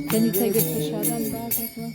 Can you take the prasadam back as well?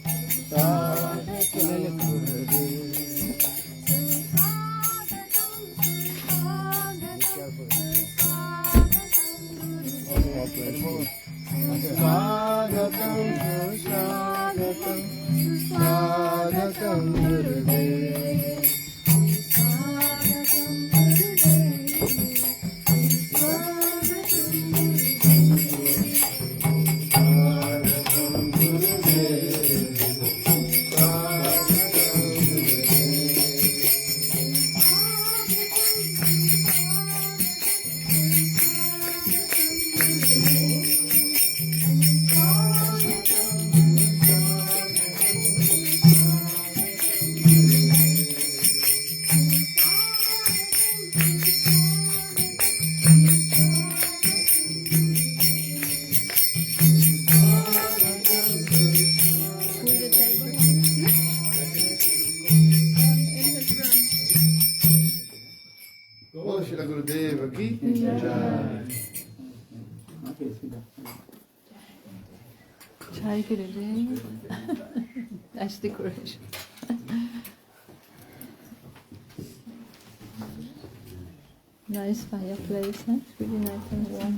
Jai Gurudev. Nice decoration. Nice fireplace, huh? It's really nice and warm.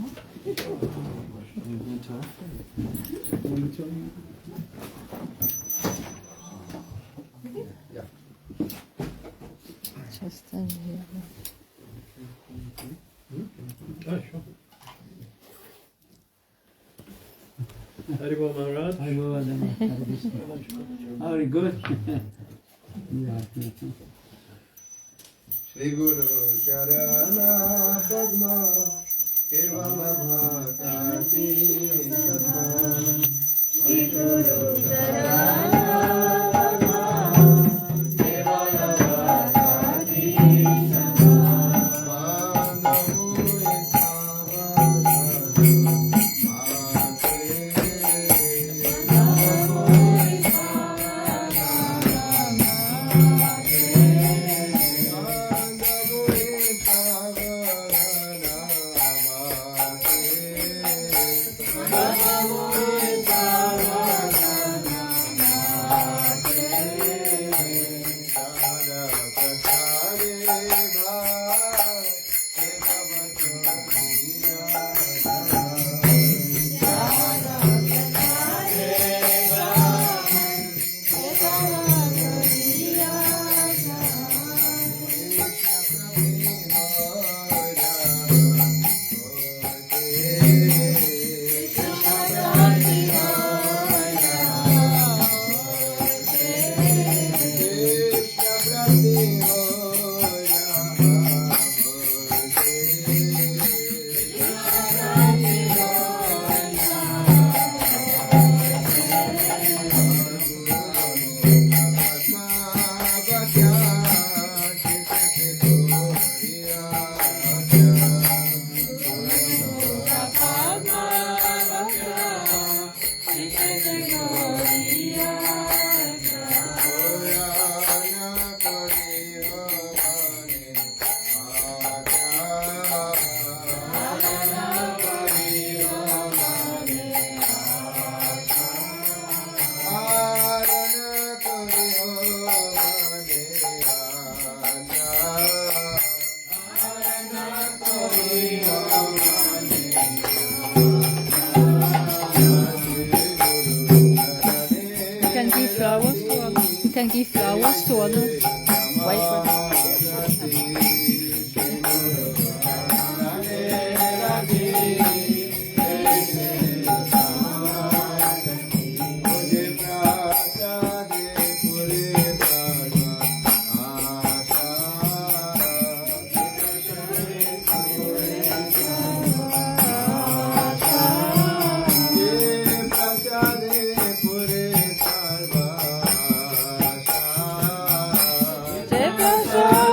Just stand here. Oh, sure. Haribol Maharaj. Very good. Shri Guru Charana Padma Kevala Bhakti Sadma Shri Guru Charana Padma Kevala Bhakti Sadma Mandamu can give flowers to others. White Jai Prasad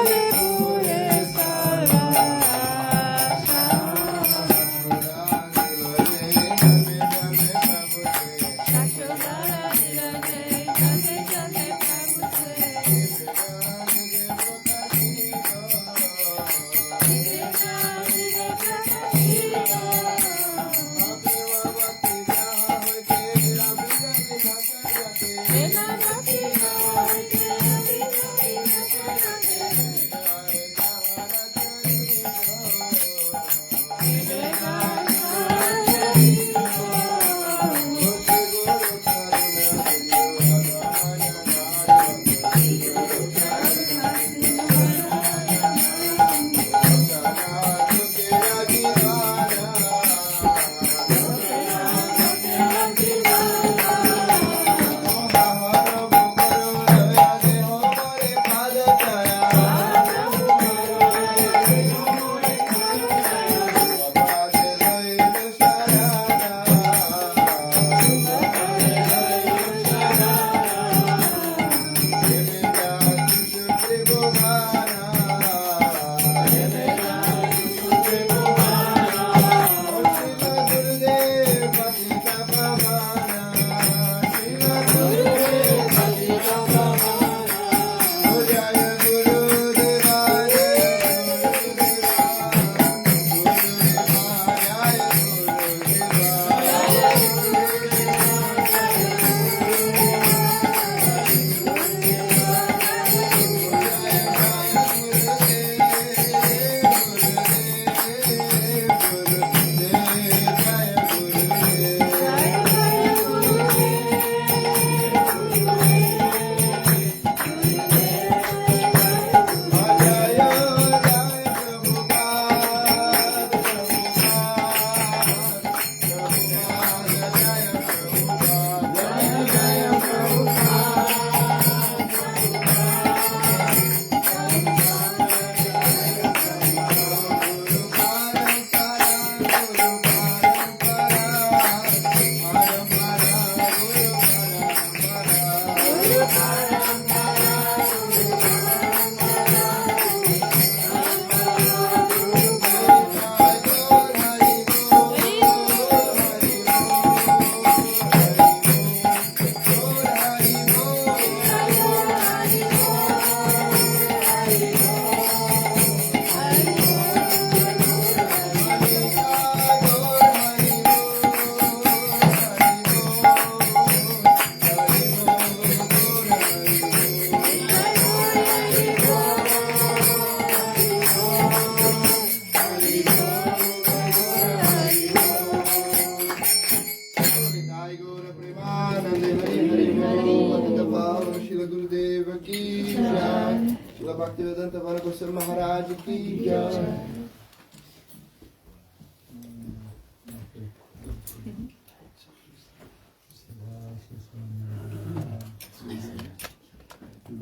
Jai Gaura Premanande Hari Hari Bol Patita Pavan Shila Gurudeva Ki Jai Shila Bhaktivedanta Vanagoswami Maharaj Ki Jai.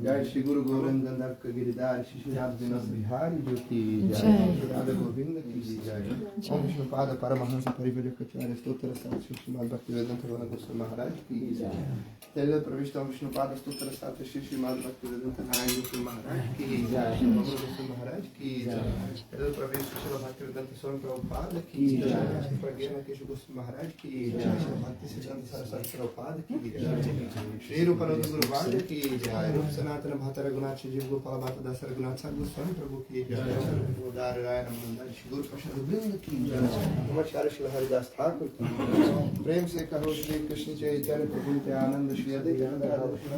Jai Shri Guru Govind Gandharv Giridhar Shri Radha Vinas Bihari Jyoti Jai Shri Radha Govinda Ki Jai Om Vishnu Pada Paramahansa Parivajakacharya Stotra Sat Shri Srimad Bhaktivedanta Vanagoswami Maharaj Ki Jai Telila Pravishta Om Vishnu Pada Stotra Sat Shri Srimad Bhaktivedanta Vanagoswami Maharaj Ki Jai Shri Bhagavad Maharaj Ki Jai Telila Pravishta Shri Bhaktivedanta Swami Prabhupada Ki Jai Shri Pragena Keshu Goswami Maharaj Ki Jai Shri Bhakti-siddhanta Saraswati Prabhupada Ki Jai Shri Rupananda Guru Varga Ki Jai Rup Sanatana Bhata Raghunath Shri Jiv Gopala Bhata Dasa Raghunath Sadhu Swami Prabhu Ki Jai Udar Raya Ramananda Shri Guru Prasad Vrinda Ki Jai Namaskar Shri Haridas Thakur Ki Jai Prem Se Kaho Shri Krishna Chaitanya Prabhu Nityananda Shri Aditya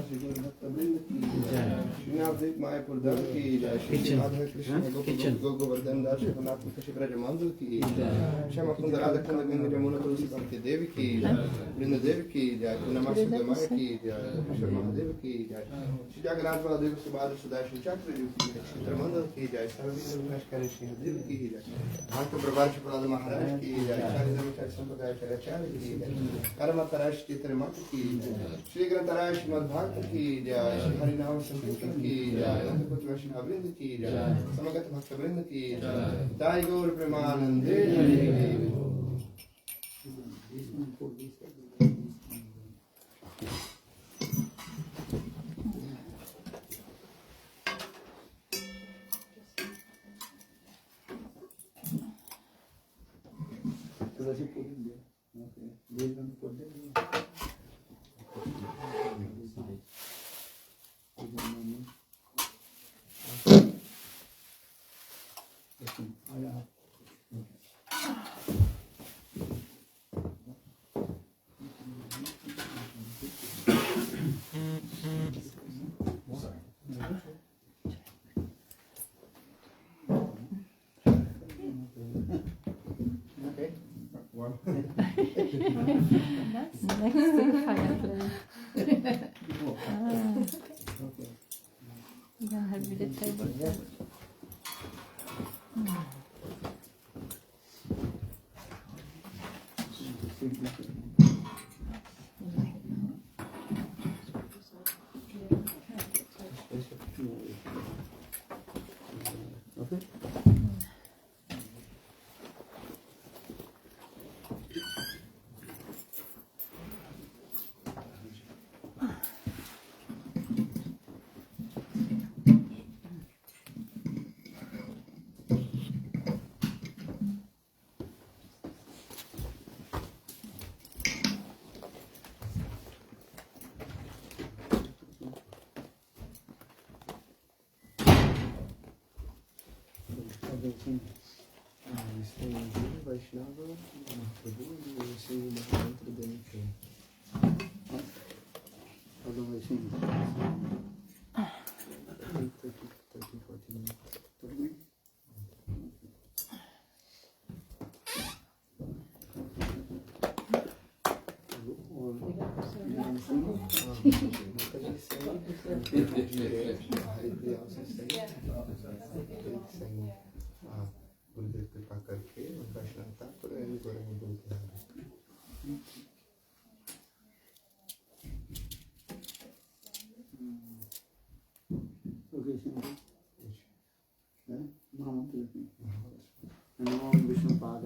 Shri Guru Bhakta Vrinda Ki Jai Shri Navdeep Mayapur Dham Ki Jai Shri Madhava Krishna Govardhan Das Shri Nath Shri Braja Mandal Ki Jai Shri Makunda Radha Kunda Gandhi Ramuna Tulsi Kamti Devi Ki Jai Vrinda Devi Ki Jai Namaste Gamaya Ki Jai Shri Mahadev Ki Jai Shri Jagannath Baladev Subhadra Sudashri Chakra Ki Jai Shri Tramandal Ki Jai Sarvindra Vinashkari Shri Hadev Ki Jai Bhakta Prabhash Prabhupada Maharaj Ki Jai Shri Dhamachari Sampradaya Characharya Ki Jai Karamatarai Shri Trimata Ki Jai Shri Grantarai Shri Madhbhakta Ki Jai Shri Harinama Sankirtan Ki Jai Nandaputra Shri Avrinda Ki Jai Samagata Bhakta Vrinda Ki Jai Jai Gaur Premanande Hari Next to the fireplace. You don't have the table. Vaishnava, Mahaprabhu, and we sing maha-mantra then otherwise sing 30, 40 minutes. गुरुदेव कृपा करके उनका श्रद्धा पर बोलते हैं नमो विष्णु पाद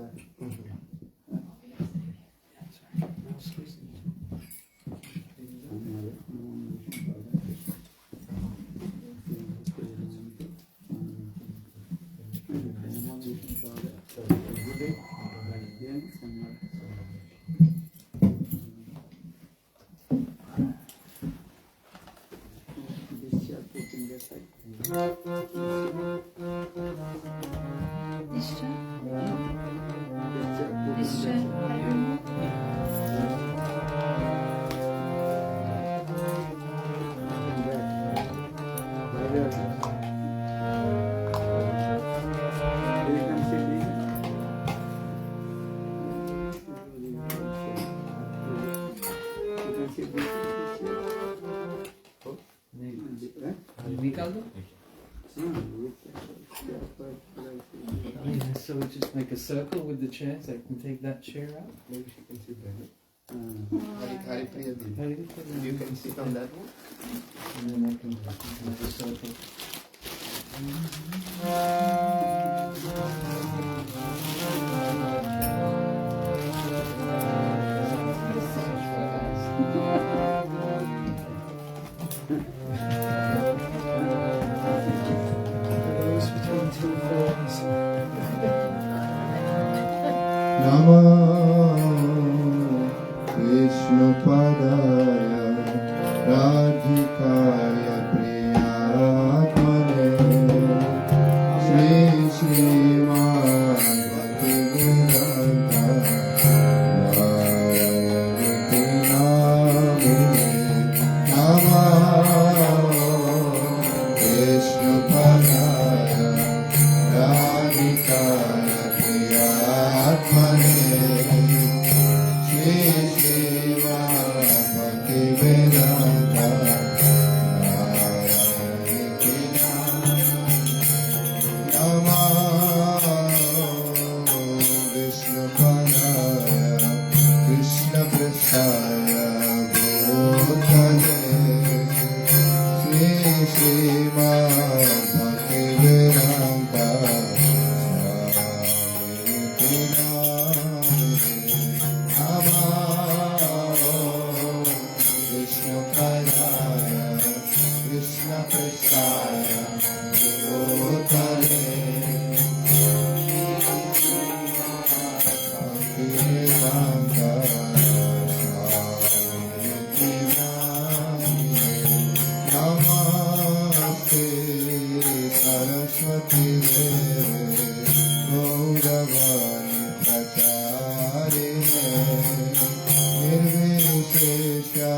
निकाल दो. Yeah, so we just make a circle with the chairs. I can take that chair out. Maybe she can sit there. You can sit on that one. And then I can make a circle. Namo Vishnu Padaya Radhikaya Priyatmane Shri Shri Bhagavate Vedanta Namo Vishnu Padaya Radhikaya Priyatmane Shri Shri Bhagavate Vedanta Namo Vishnu Padaya Krishna Prasaya Bhutale Shri Shri Bhagavate Vedanta Vishnu Padaya Krishna Prasaya Bhutale Bhaktivedanta Namaste Saraswati Deve Gauravani Pracharine Nirvishesha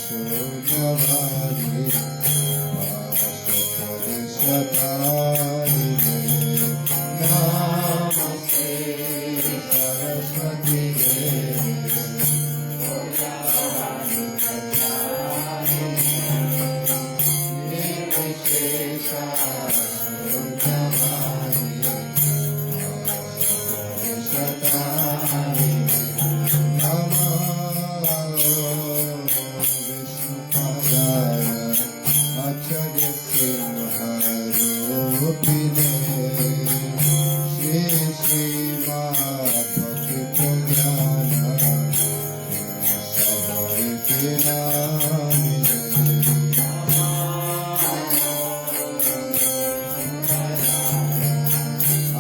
Sunyavadi Vasapadishatarine Namaste Saraswati Deve Gauravani Pracharine Nirvishesha Sunyavadi Vasapadishatarine Namo Vishnu Padaya Acharya Simharupine Shri Shri Madhvaki Pragyana Sabharitinamine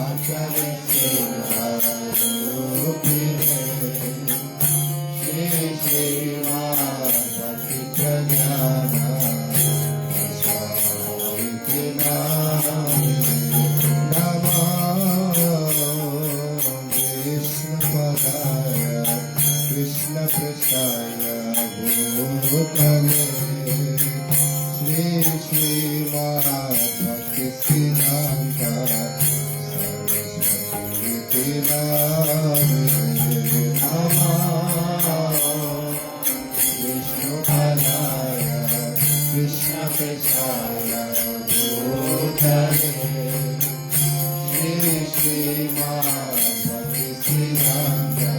Acharya Simharupine Shri Shri Madhvaki Pragyana Sabharitinamine Namo Vishnu Padaya Krishna Prasaya Bhutale Shri Shri Madhvaki Siddhanta Saraswati Namine Namo Vishnu Padaya Krishna Prasaya Bhutale Shri Shri Madhvaki Siddhanta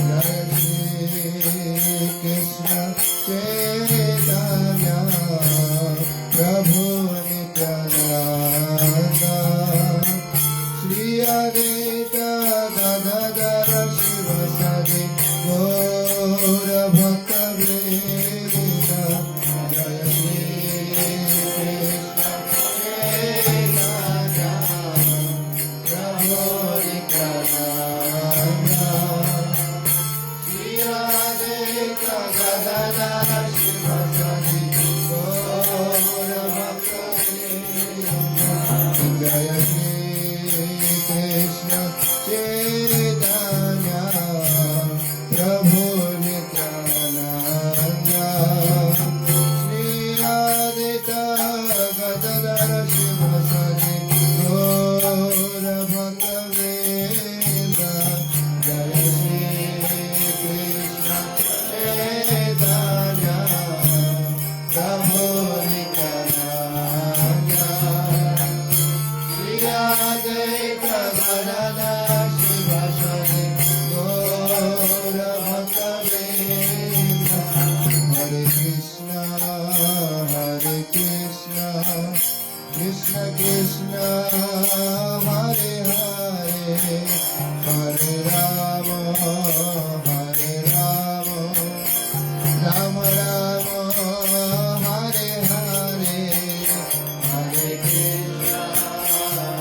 Jai Krishna Chaitanya Prabhu Nityananda Shri Advaita Gadadara Shivasadi Gaura Bhakta Hare Rama, Hare Rama, Rama Rama, Hare Hare, Hare Krishna,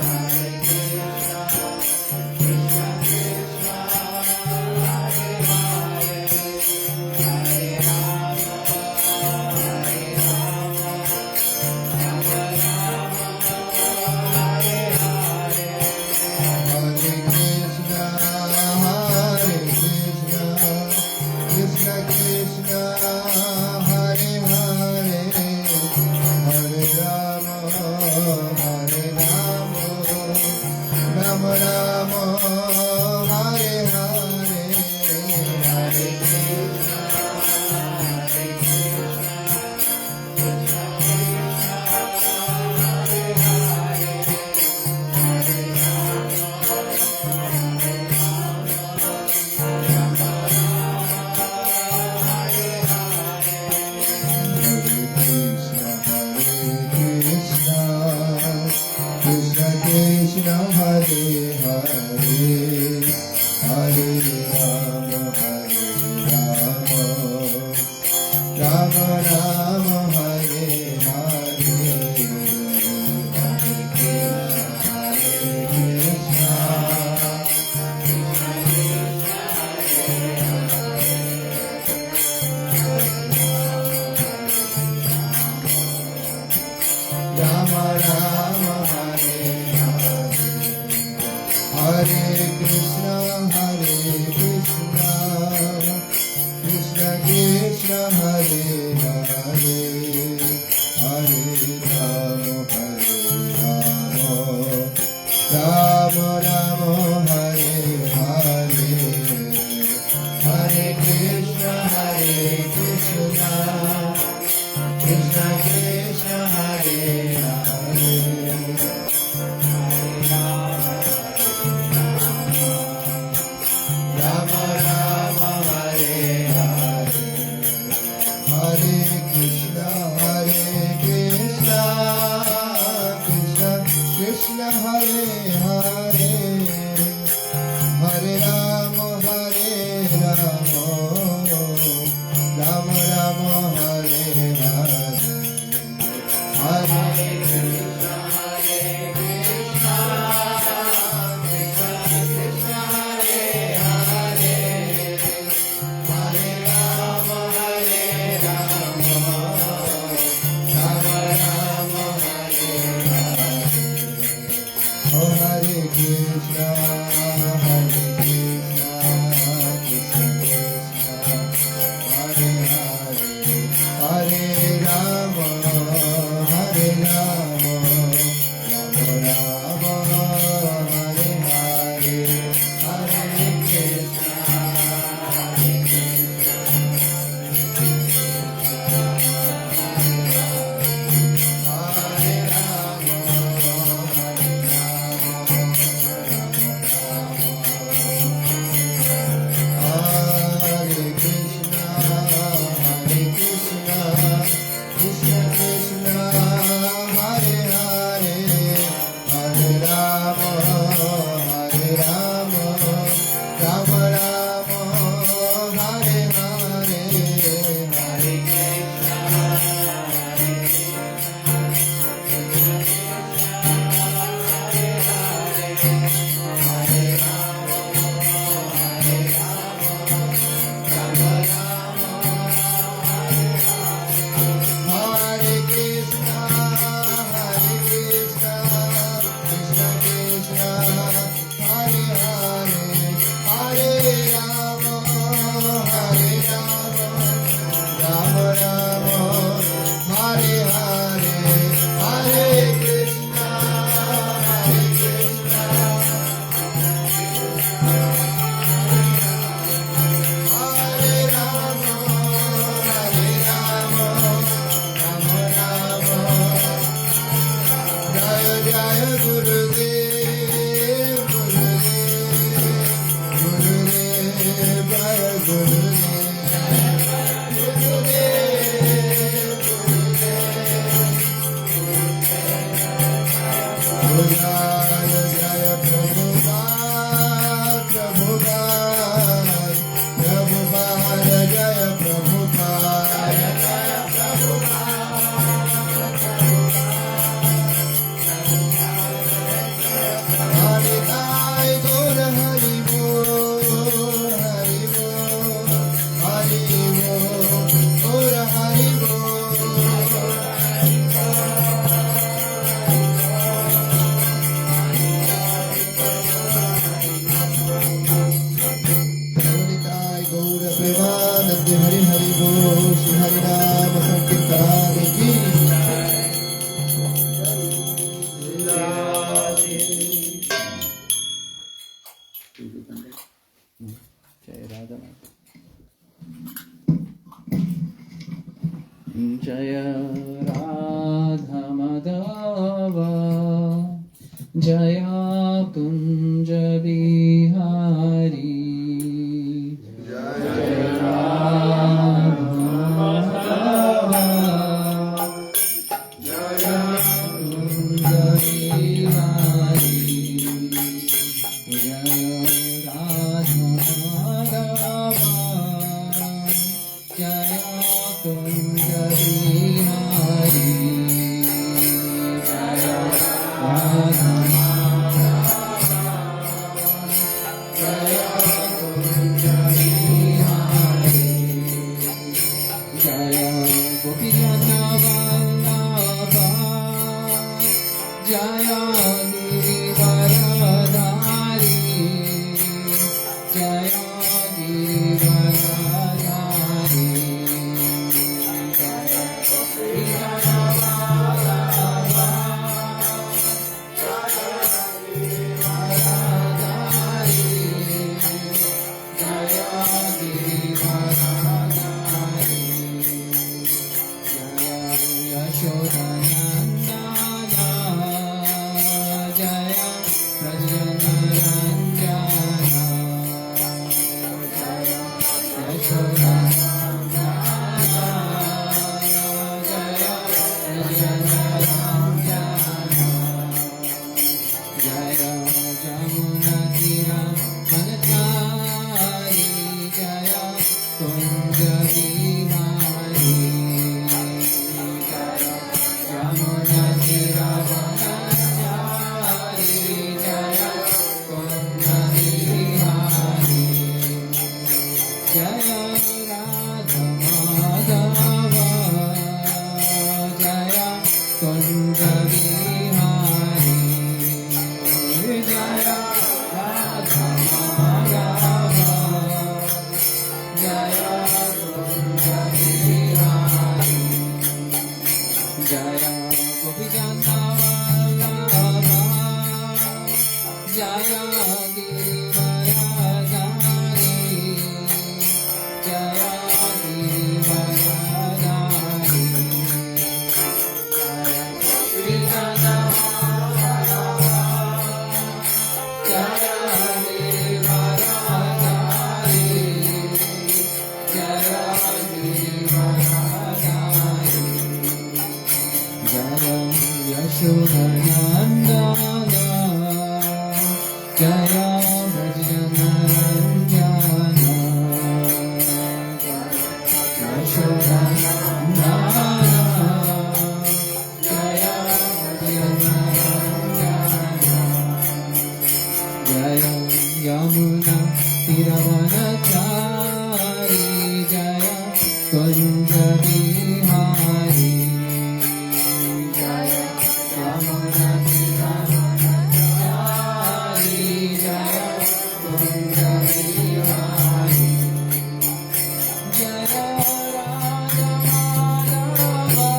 Hare Krishna, Krishna Krishna, Hare Hare, Hare Rama, Hare Rama, Rama Rama, Hare Hare, Hare Krishna, Hare Krishna, Krishna Krishna, Hare Hare, Hare Rama, Hare Rama, Rama Rama, Hare Hare, Hare Krishna, Hare Krishna, Krishna Krishna, Hare Hare, Hare Rama, Hare Rama, Krishna Krishna, Hare Hare, Hare Rama, Hare Rama, Rama Rama, Hare Hare, Hare Krishna, Hare Krishna, Rama Rama, Hare Hare, Hare Krishna, Hare Krishna, Krishna Krishna, Hare Hare, Hare Rama, Hare Rama, Rama Rama, Hare Hare, Hare Krishna, Hare Krishna, Krishna Krishna, Hare Hare, Hare Rama, Rama Rama, Hare Hare, Hare Krishna, Hare Krishna, Krishna Krishna, Hare Hare, Hare Rama, Hare Rama, Rama Rama, Hare Hare, Hare Krishna, Hare Krishna, Krishna Krishna, Hare Hare, Hare Rama, Hare Rama, Rama Rama, Hare Hare, Oh Hare Krishna, Hare Krishna, Krishna Krishna, Hare Hare, Hare Rama, Hare Rama, Rama Rama, Hare Hare, Hare Krishna, Hare Krishna, Hare Rama, Hare Hare Krishna, Hare Krishna, Krishna Krishna, Hare Hare, Hare Rama, Hare Rama, Rama Rama, Hare Hare, Hare Krishna, Hare Hare Krishna, Hare Krishna, Krishna Krishna, Hare Hare, Hare Rama, Hare Rama, Rama Rama, Hare Hare, Hare Krishna, Hare Krishna, Hare Rama, Hare Rama, Rama Rama, Jaya Jaya Gurudev, Gurudev, Gurudev, Jaya Gurudev, Jaya Jaya Prabhupada, Radha. Jaya Radha Madhava Jaya Kunja Bihari Jaya Radha Madhava Jaya Kunja Bihari Jaya Radha Madhava Jaya Kunja Bihari Jaya Radha Jaya Kunja Bihari Jaya Gopijana Vallabha Jaya Girivaradhari Jaya Girivaradhari Jaya Gopijana Vallabha Jaya Girivaradhari Jaya Girivaradhari Jaya Yasoda Jaya Prajnaranjana Jaya Yasoda Jaya Prajnaranjana Jaya Jamuna Tira Manatari Jaya Kunja Bihari Jaya Jamuna Tira Manatari Jaya Kunja Bihari Jaya Radha Madhava Jaya Kunja Bihari Jaya Radha Madhava Jaya Kunja Bihari Jaya Gopijana Vallabha Jaya Girivaradhari Jaya Girivaradhari Jaya Gopijana Vallabha Jaya Girivaradhari Jaya Girivaradhari Jaya Yasodanandana Jaya Prajnaranjana Jaya Yasodanandana Jaya Prajnaranjana Jaya Yamuna Tiravanachari Jaya Kunja Bihari Jaya Yamuna Tiravanachari Jaya Kunja Bihari Jaya Radha Madhava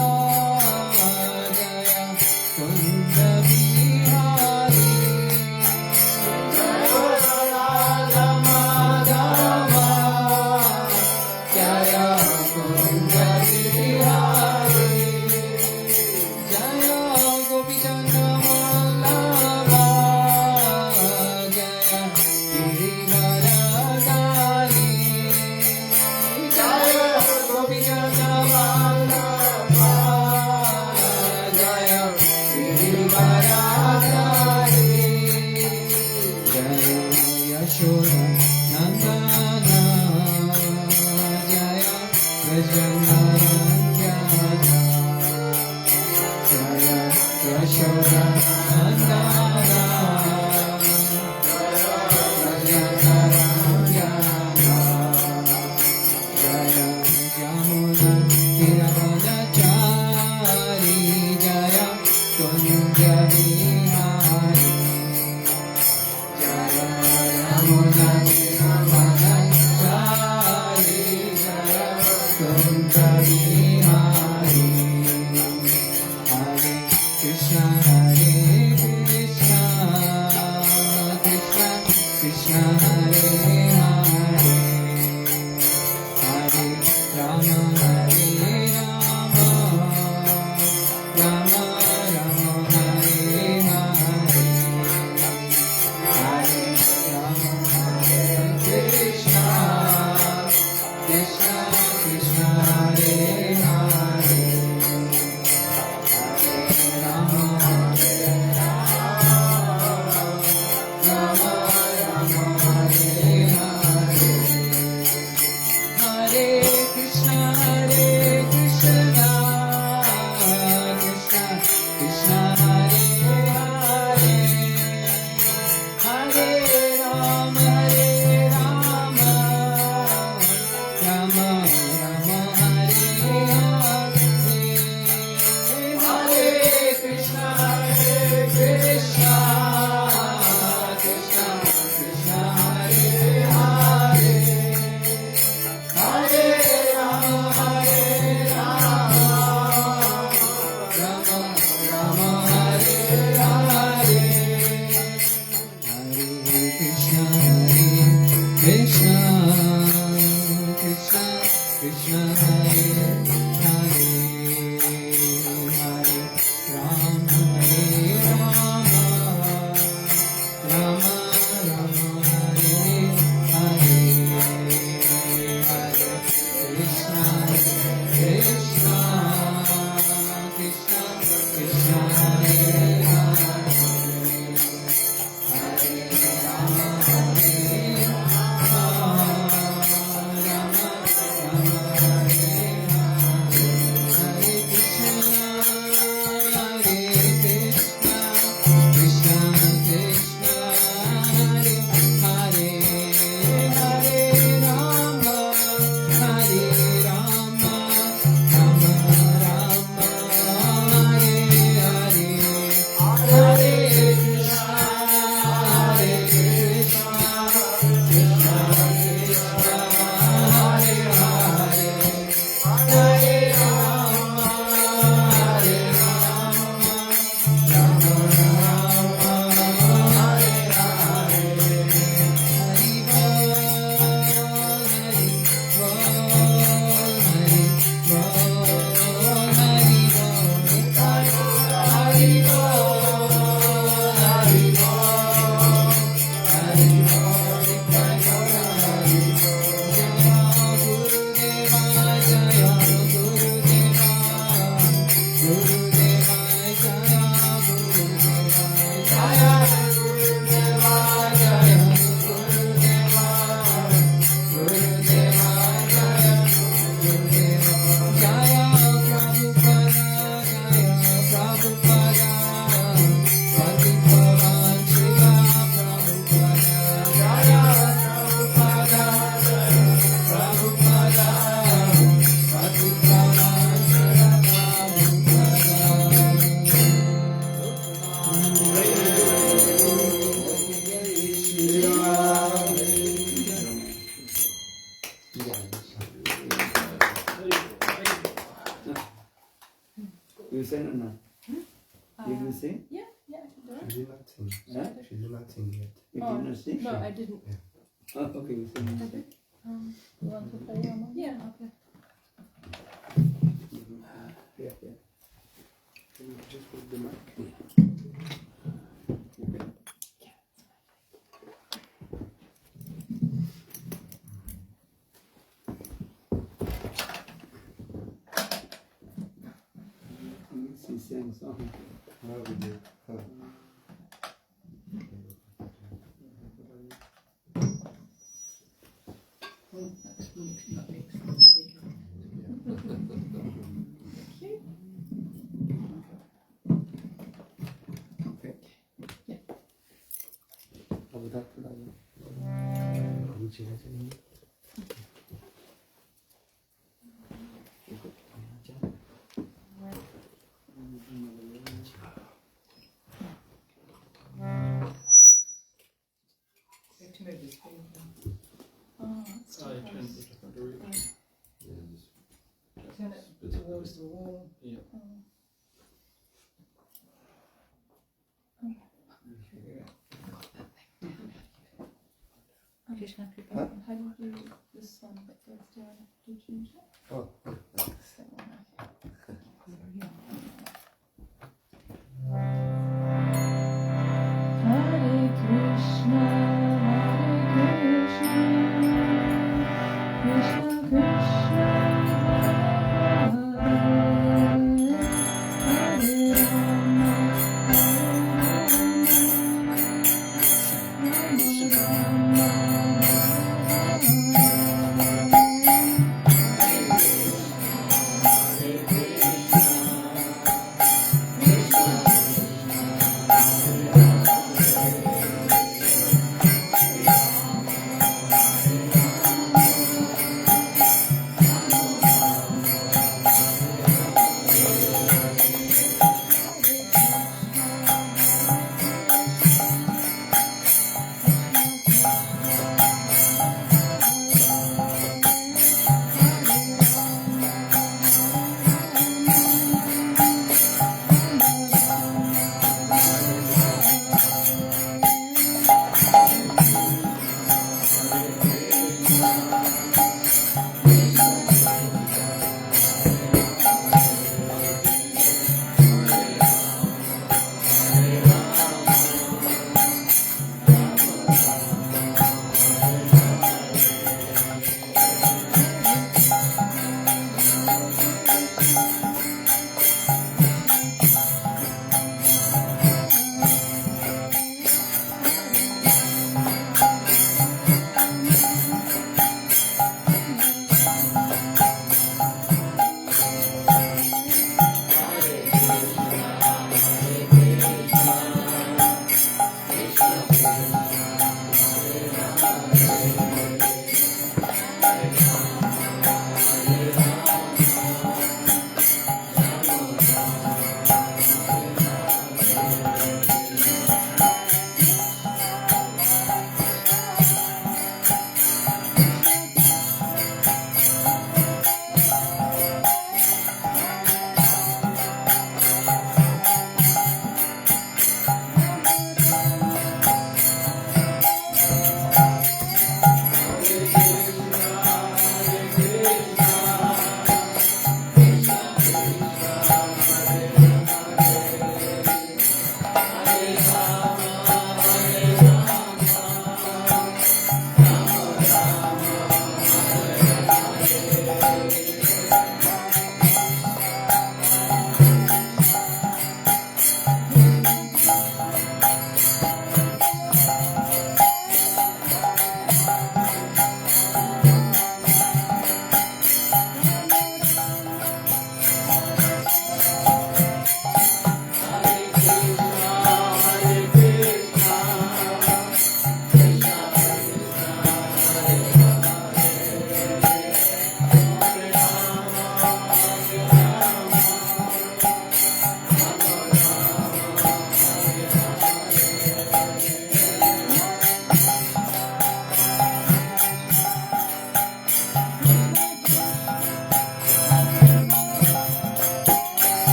Jaya Kunja Bihari Jaya Radha Madhava Jaya Kunja Bihari Jaya Gopijana Vallabha Jaya Girivaradhari Jaya Gopijana Vallabha Jaya Girivaradhari Jaya Yasoda Nandana Jaya Prajnaranjana Jaya Yasoda Nandana Jaya Prajnaranjana Jaya Jamuna Tiravanachari Jaya Kunja Bihari Jaya Yamuna Tiravanachari Jaya Kunja Bihari Hare Krishna Hare Krishna You sing or not? You will sing? Yeah, I can do it. She did not sing. Huh? She did not sing yet. You did not sing? No, I didn't. Oh, okay, you sing. You want to play your mom? Yeah, okay. Yeah, yeah. Can you just put the mic? Okay. She sang song. No, we did. Okay. Yeah. अब उधर थोड़ा ये नीचे ना चलेंगे. Turn it towards the wall. Yeah. Krishna, Huh? how do you do this one that goes down? Do you change that? Oh. That one, okay. Hare Krishna, Hare Krishna, Krishna Krishna, Hare Hare, Hare Rama, Hare Rama, Rama Rama, Hare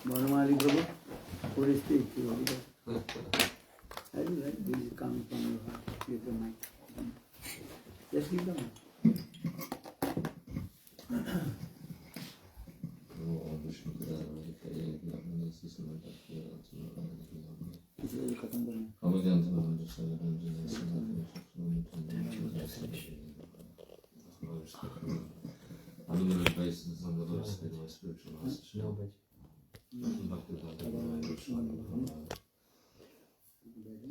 Normally, Prabhu, what is the I don't like this coming from your heart, with the mind. Just give them. Unlimited basis on the lotus feet of my spiritual master.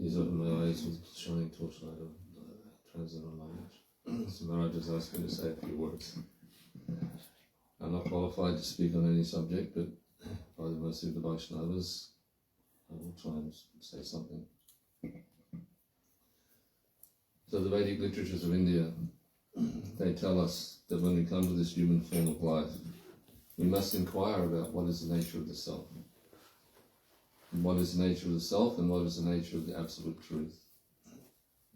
He's opened my eyes with shining torchlight of transcendental knowledge. So Maharaj just asked me to say a few words. I'm not qualified to speak on any subject, but by the mercy of the Vaishnavas, I will try and say something. So the Vedic literatures of India, they tell us that when we come to this human form of life, we must inquire about what is the nature of the self. And what is the nature of the self and what is the nature of the absolute truth.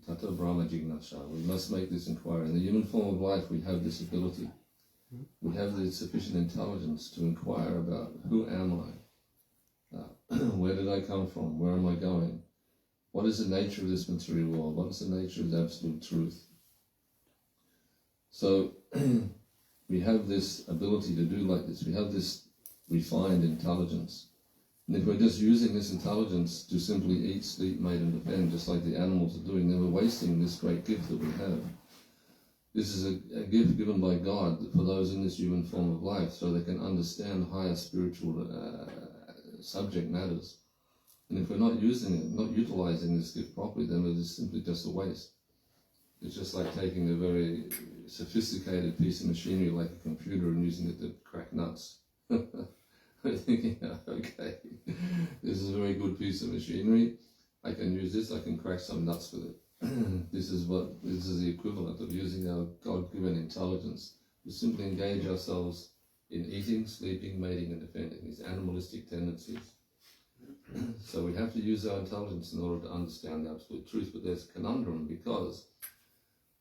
Tata Brahma Jignasha. We must make this inquiry. In the human form of life, we have this ability. We have the sufficient intelligence to inquire about who am I? Where did I come from? Where am I going? What is the nature of this material world? What is the nature of the absolute truth? So we have this ability to do like this. We have this refined intelligence. And if we're just using this intelligence to simply eat, sleep, mate and defend, just like the animals are doing, then we're wasting this great gift that we have. This is a gift given by God for those in this human form of life so they can understand higher spiritual subject matters. And if we're not using it, not utilizing this gift properly, then it is simply just a waste. It's just like taking a very sophisticated piece of machinery like a computer and using it to crack nuts. I'm thinking, okay, this is a very good piece of machinery. I can use this, I can crack some nuts with it. This is the equivalent of using our God-given intelligence to simply engage ourselves in eating, sleeping, mating and defending, these animalistic tendencies. So we have to use our intelligence in order to understand the absolute truth, but there's a conundrum because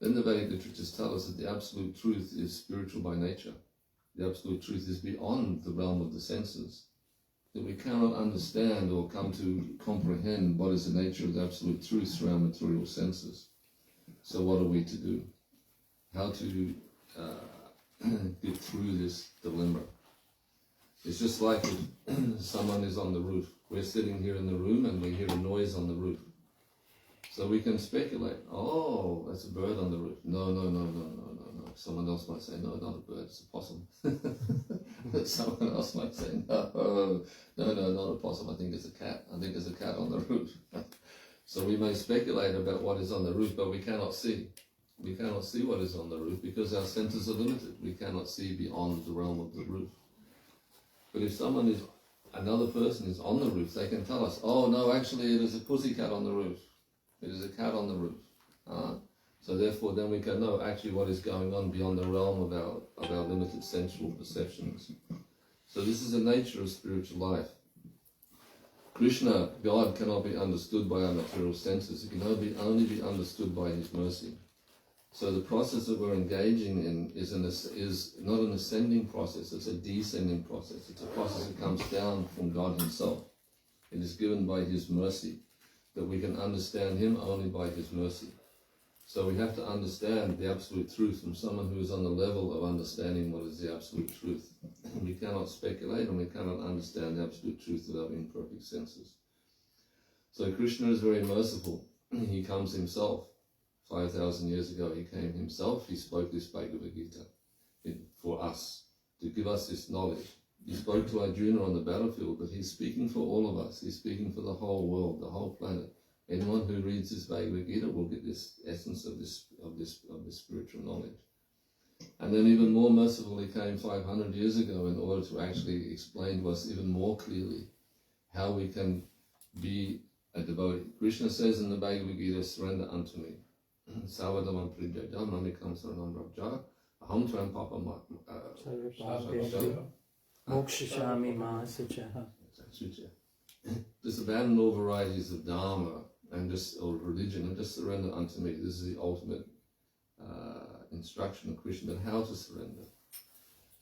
then the Vedic literatures tell us that the absolute truth is spiritual by nature. The absolute truth is beyond the realm of the senses, that we cannot understand or come to comprehend what is the nature of the absolute truth through our material senses. So what are we to do? How to get through this dilemma? It's just like if someone is on the roof. We're sitting here in the room and we hear a noise on the roof. So we can speculate, oh, that's a bird on the roof. No. Someone else might say, no, not a bird, it's a possum. Someone else might say, no, not a possum, I think it's a cat. I think there's a cat on the roof. So we may speculate about what is on the roof, but we cannot see. We cannot see what is on the roof because our senses are limited. We cannot see beyond the realm of the roof. But if another person is on the roof, they can tell us, oh no, actually it is a pussycat on the roof. It is a cat on the roof. So therefore then we can know actually what is going on beyond the realm of our limited sensual perceptions. So this is the nature of spiritual life. Krishna, God, cannot be understood by our material senses. It can only be understood by His mercy. So the process that we're engaging in is not an ascending process, it's a descending process. It's a process that comes down from God Himself. It is given by His mercy, that we can understand Him only by His mercy. So we have to understand the absolute truth from someone who is on the level of understanding what is the absolute truth. We cannot speculate and we cannot understand the absolute truth of our imperfect senses. So Krishna is very merciful. He comes Himself. 5,000 years ago He came Himself. He spoke this Bhagavad Gita for us, to give us this knowledge. He spoke to Arjuna on the battlefield, but He's speaking for all of us. He's speaking for the whole world, the whole planet. Anyone who reads this Bhagavad Gita will get this essence of this spiritual knowledge. And then even more merciful He came 500 years ago in order to actually explain to us even more clearly how we can be a devotee. Krishna says in the Bhagavad Gita, surrender unto me. Savadamam prijajam namikam saranam rabja aham tvam papa Mokshashami mahasuchaha. Just abandon all varieties of dharma or religion and just surrender unto me. This is the ultimate instruction of Krishna, but how to surrender.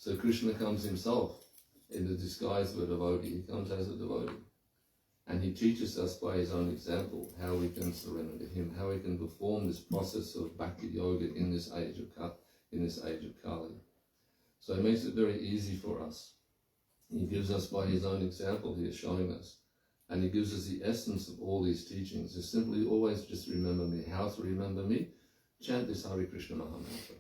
So Krishna comes himself in the disguise of a devotee. He comes as a devotee. And he teaches us by his own example how we can surrender to him, how we can perform this process of bhakti yoga in this age of Kali. So he makes it very easy for us. He gives us by his own example, he is showing us. And he gives us the essence of all these teachings. Is simply always just remember me. How to remember me? Chant this Hare Krishna maha-mantra.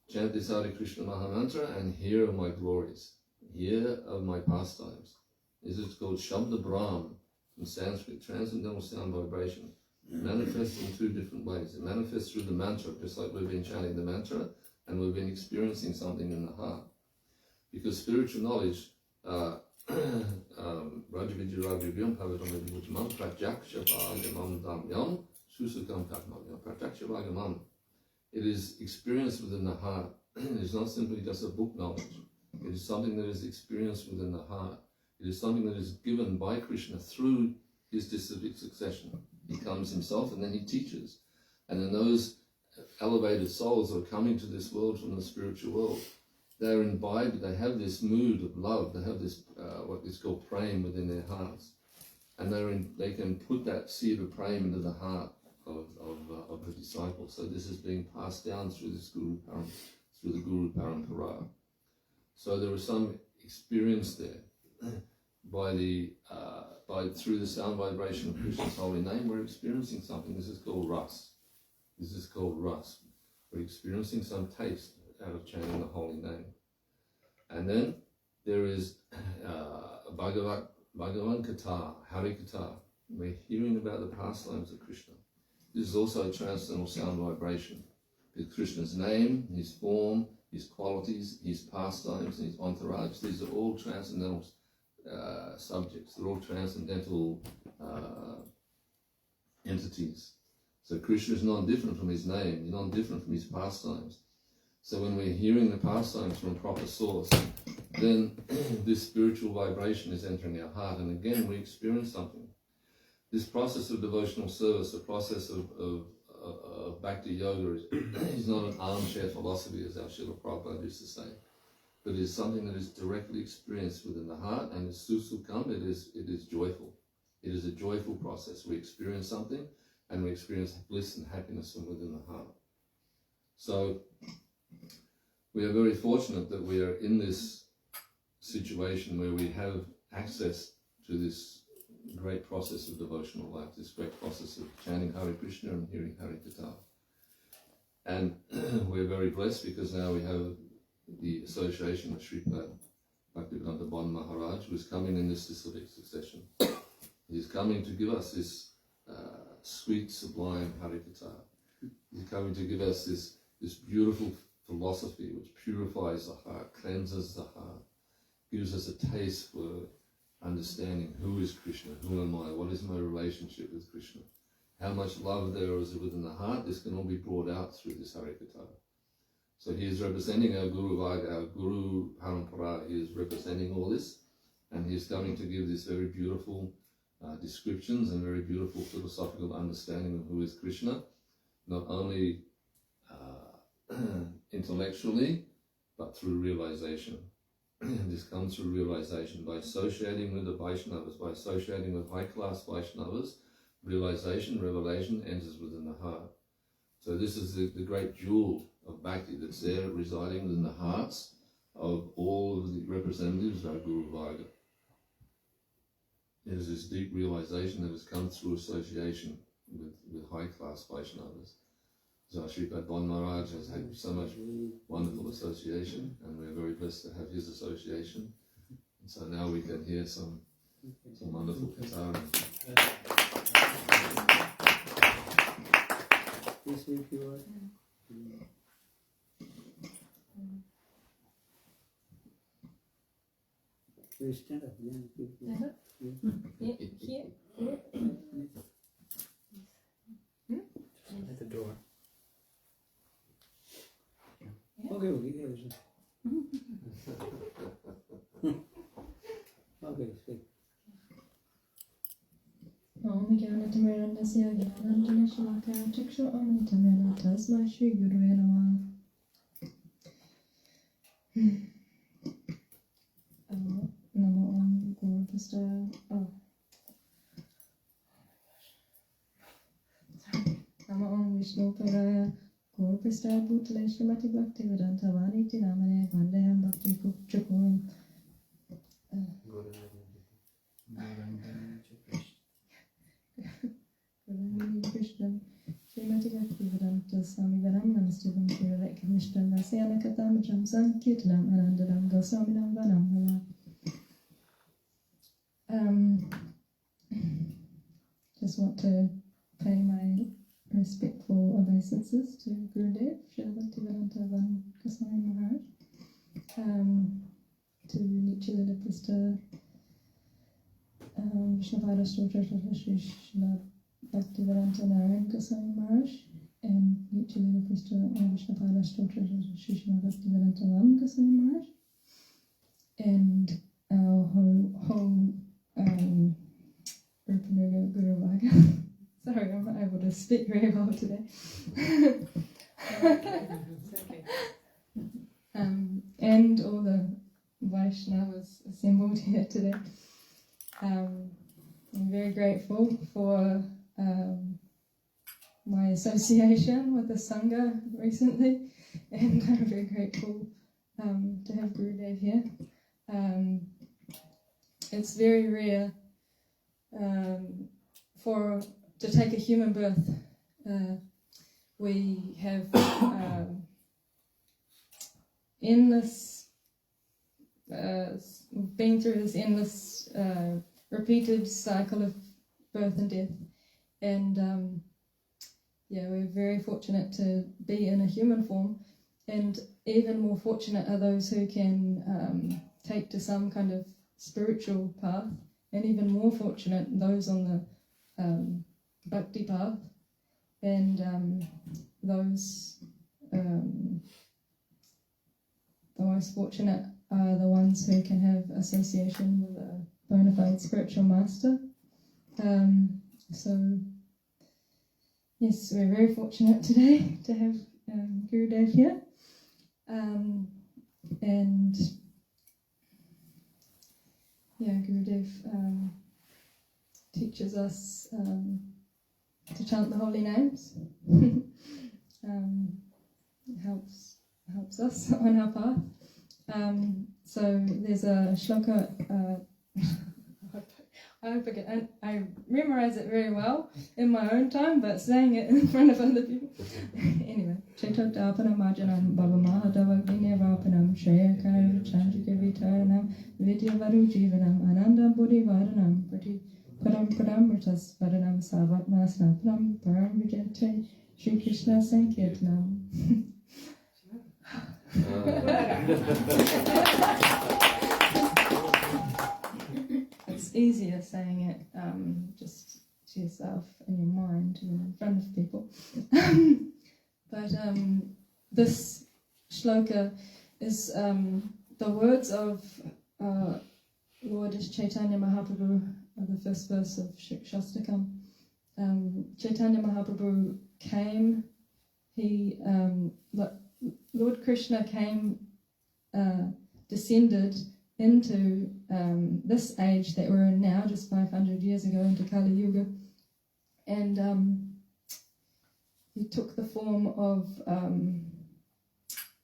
Chant this Hare Krishna maha-mantra and hear of my glories. Hear of my pastimes. This is called Shabda Brahm in Sanskrit, transcendental sound vibration. It manifests in two different ways. It manifests through the mantra, just like we've been chanting the mantra, and we've been experiencing something in the heart. Because spiritual knowledge, it is experienced within the heart. It is not simply just a book knowledge. It is something that is experienced within the heart. It is something that is given by Krishna through his disciplic succession. He comes himself and then he teaches. And then those elevated souls are coming to this world from the spiritual world. They're imbibed, they have this mood of love, they have this, what is called praying within their hearts. And they can put that seed of praying into the heart of the disciple. So this is being passed down through the Guru Parampara. So there was some experience there through the sound vibration of Krishna's holy name. We're experiencing something. This is called ras. We're experiencing some taste out of chanting the holy name. And then there is Bhagavad Gita, Harikatha. We're hearing about the pastimes of Krishna. This is also transcendental sound vibration. With Krishna's name, his form, his qualities, his pastimes, and his entourage, these are all transcendental subjects. They're all transcendental entities. So Krishna is non-different from his name, he's non-different from his pastimes. So when we're hearing the pastimes from a proper source, then this spiritual vibration is entering our heart, and again we experience something. This process of devotional service, the process of bhakti yoga is not an armchair philosophy, as our Srila Prabhupada used to say, but is something that is directly experienced within the heart, and it's susukam, it is joyful. It is a joyful process. We experience something, and we experience bliss and happiness from within the heart. So we are very fortunate that we are in this situation where we have access to this great process of devotional life, this great process of chanting Hare Krishna and hearing Harikatha. And we're very blessed because now we have the association with Sripad Bhaktivedanta Bon Maharaj, who is coming in this disciplic succession. He's coming to give us this sweet, sublime Harikatha. He's coming to give us this beautiful philosophy which purifies the heart, cleanses the heart, gives us a taste for understanding who is Krishna, who am I, what is my relationship with Krishna, how much love there is within the heart. This can all be brought out through this Harikatha. So he is representing our Guru Varga, our Guru Parampara. He is representing all this, and he's coming to give this very beautiful descriptions and very beautiful philosophical understanding of who is Krishna, not only intellectually, but through realization. This comes through realization by associating with the Vaishnavas, by associating with high-class Vaishnavas. Realization, revelation enters within the heart. So this is the great jewel of bhakti that's there residing within the hearts of all of the representatives of our Guru Varga. It is this deep realization that has come through association with high-class Vaishnavas. So Sripad Bon Maharaj has had so much wonderful association, and we're very blessed to have his association. And so now we can hear some wonderful katha. Yes, if you are. Please stand up. Here. At the door. Okay. Okay, speak. Om Jnanatamranasya Jnanandana Shalakaya Chakshu Amritamena Tasma Shri Gurue Namah. Namo Om Guru Pasta. Namo Om Vishnu Paraya Guru Pasta Bhutale Srimati Bhakti Vedanta Vaniti Namane Vandeham Bhakti Chakuram. Krishna Srimati Bhakti Vedanta Swami Varam Namastuvam Kiralek Nishtam Nasyana Katam Jam Sankirtanam Anandanam Goswaminam Vanam Nama. Just want to pay my respectful obeisances to Gurudev, Srila Bhaktivedanta Van Goswami Maharaj, to Nityalila Prista, Vishnupada Stotra Shri Srila Bhaktivedanta Narayan Goswami Maharaj, and Nityalila Prista and Vishnupada Stotra Shri Srila Bhaktivedanta Ram Goswami Maharaj, and our whole Rupanuga Guru Vaga. Sorry, I'm not able to speak very well today. And all the Vaishnavas assembled here today. I'm very grateful for my association with the Sangha recently, and I'm very grateful to have Gurudev here. It's very rare to take a human birth. We have we've been through this endless repeated cycle of birth and death, and we're very fortunate to be in a human form, and even more fortunate are those who can take to some kind of spiritual path, and even more fortunate those on the bhakti path, and those the most fortunate are the ones who can have association with a bona fide spiritual master. So yes, we're very fortunate today to have Gurudev here, and Gurudev teaches us to chant the holy names. Helps us on our path. So there's a shloka. I memorize it very well in my own time, but saying it in front of other people. Anyway, Chaitotapana Marjanam Bhavamahadava Vinyavarpanam Shreya Kara Chandrika Vitaranam Vidyavaru Jivanam Anandam Bodhi Varanam Prati Param Paramritas Varanam Savatma Snapram Param Vijate Shri Krishna Sankirtanam. It's easier saying it just to yourself in your mind than in front of people. But this shloka is the words of Lord Chaitanya Mahaprabhu, the first verse of Shastakam. Chaitanya Mahaprabhu came, Lord Krishna came, descended into this age that we're in now, just 500 years ago, into Kali-yuga, and he took the form of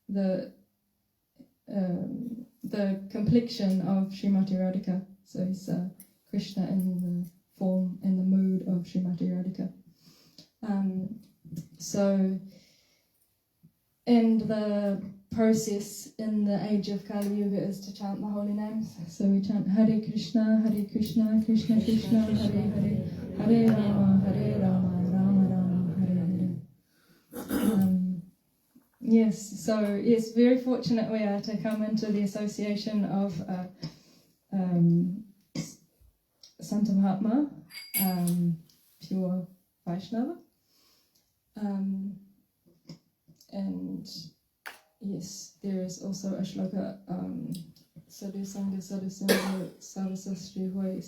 the complexion of Srimati Radhika. So he's Krishna in the form and the mood of Srimati Radhika. And the process in the age of Kali-yuga is to chant the holy names. So we chant Hare Krishna, Krishna Krishna, Hare Hare, Hare Rama, Rama Rama, Hare Hare. Yes, very fortunate we are to come into the association of Santa Mahatma, pure Vaishnava. And yes, there is also a shloka, Sadhu Sangha, Sadhu Sangha, Sarasastri Hoy,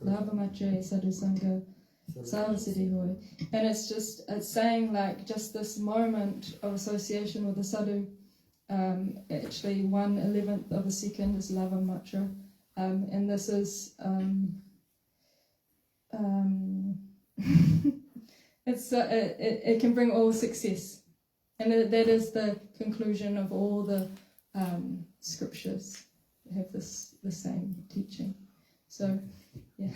Labhamatre, Sadhu Sangha, Sarasiti Hoy. And it's saying like just this moment of association with the Sadhu Actually, 1/11 of a second is maha-mantra, and this is it can bring all success, and that is the conclusion of all the scriptures that have the same teaching. So, yeah.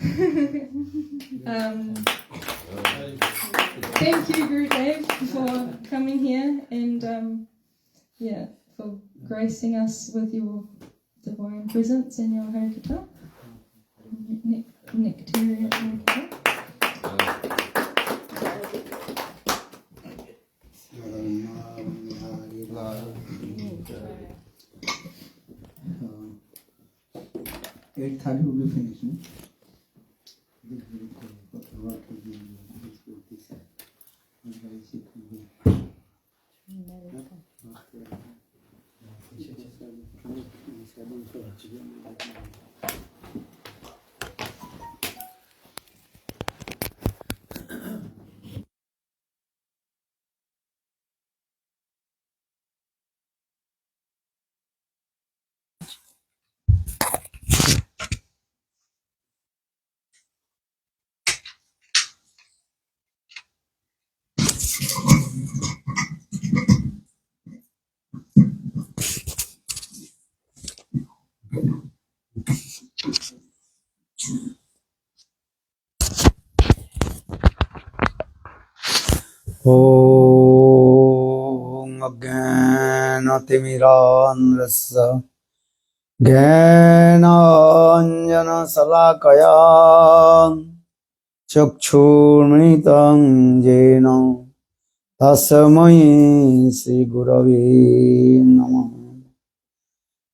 Thank you, Guru Dev, for coming here and for gracing us with your divine presence and your Harikatha, nectarian Harikatha. Eight 8:30 will be finished. No? Om Ajnanatimirandhasya Jnananjana Salakaya Chakshurmanitam Jena Tasmai Sri Gurave Namah.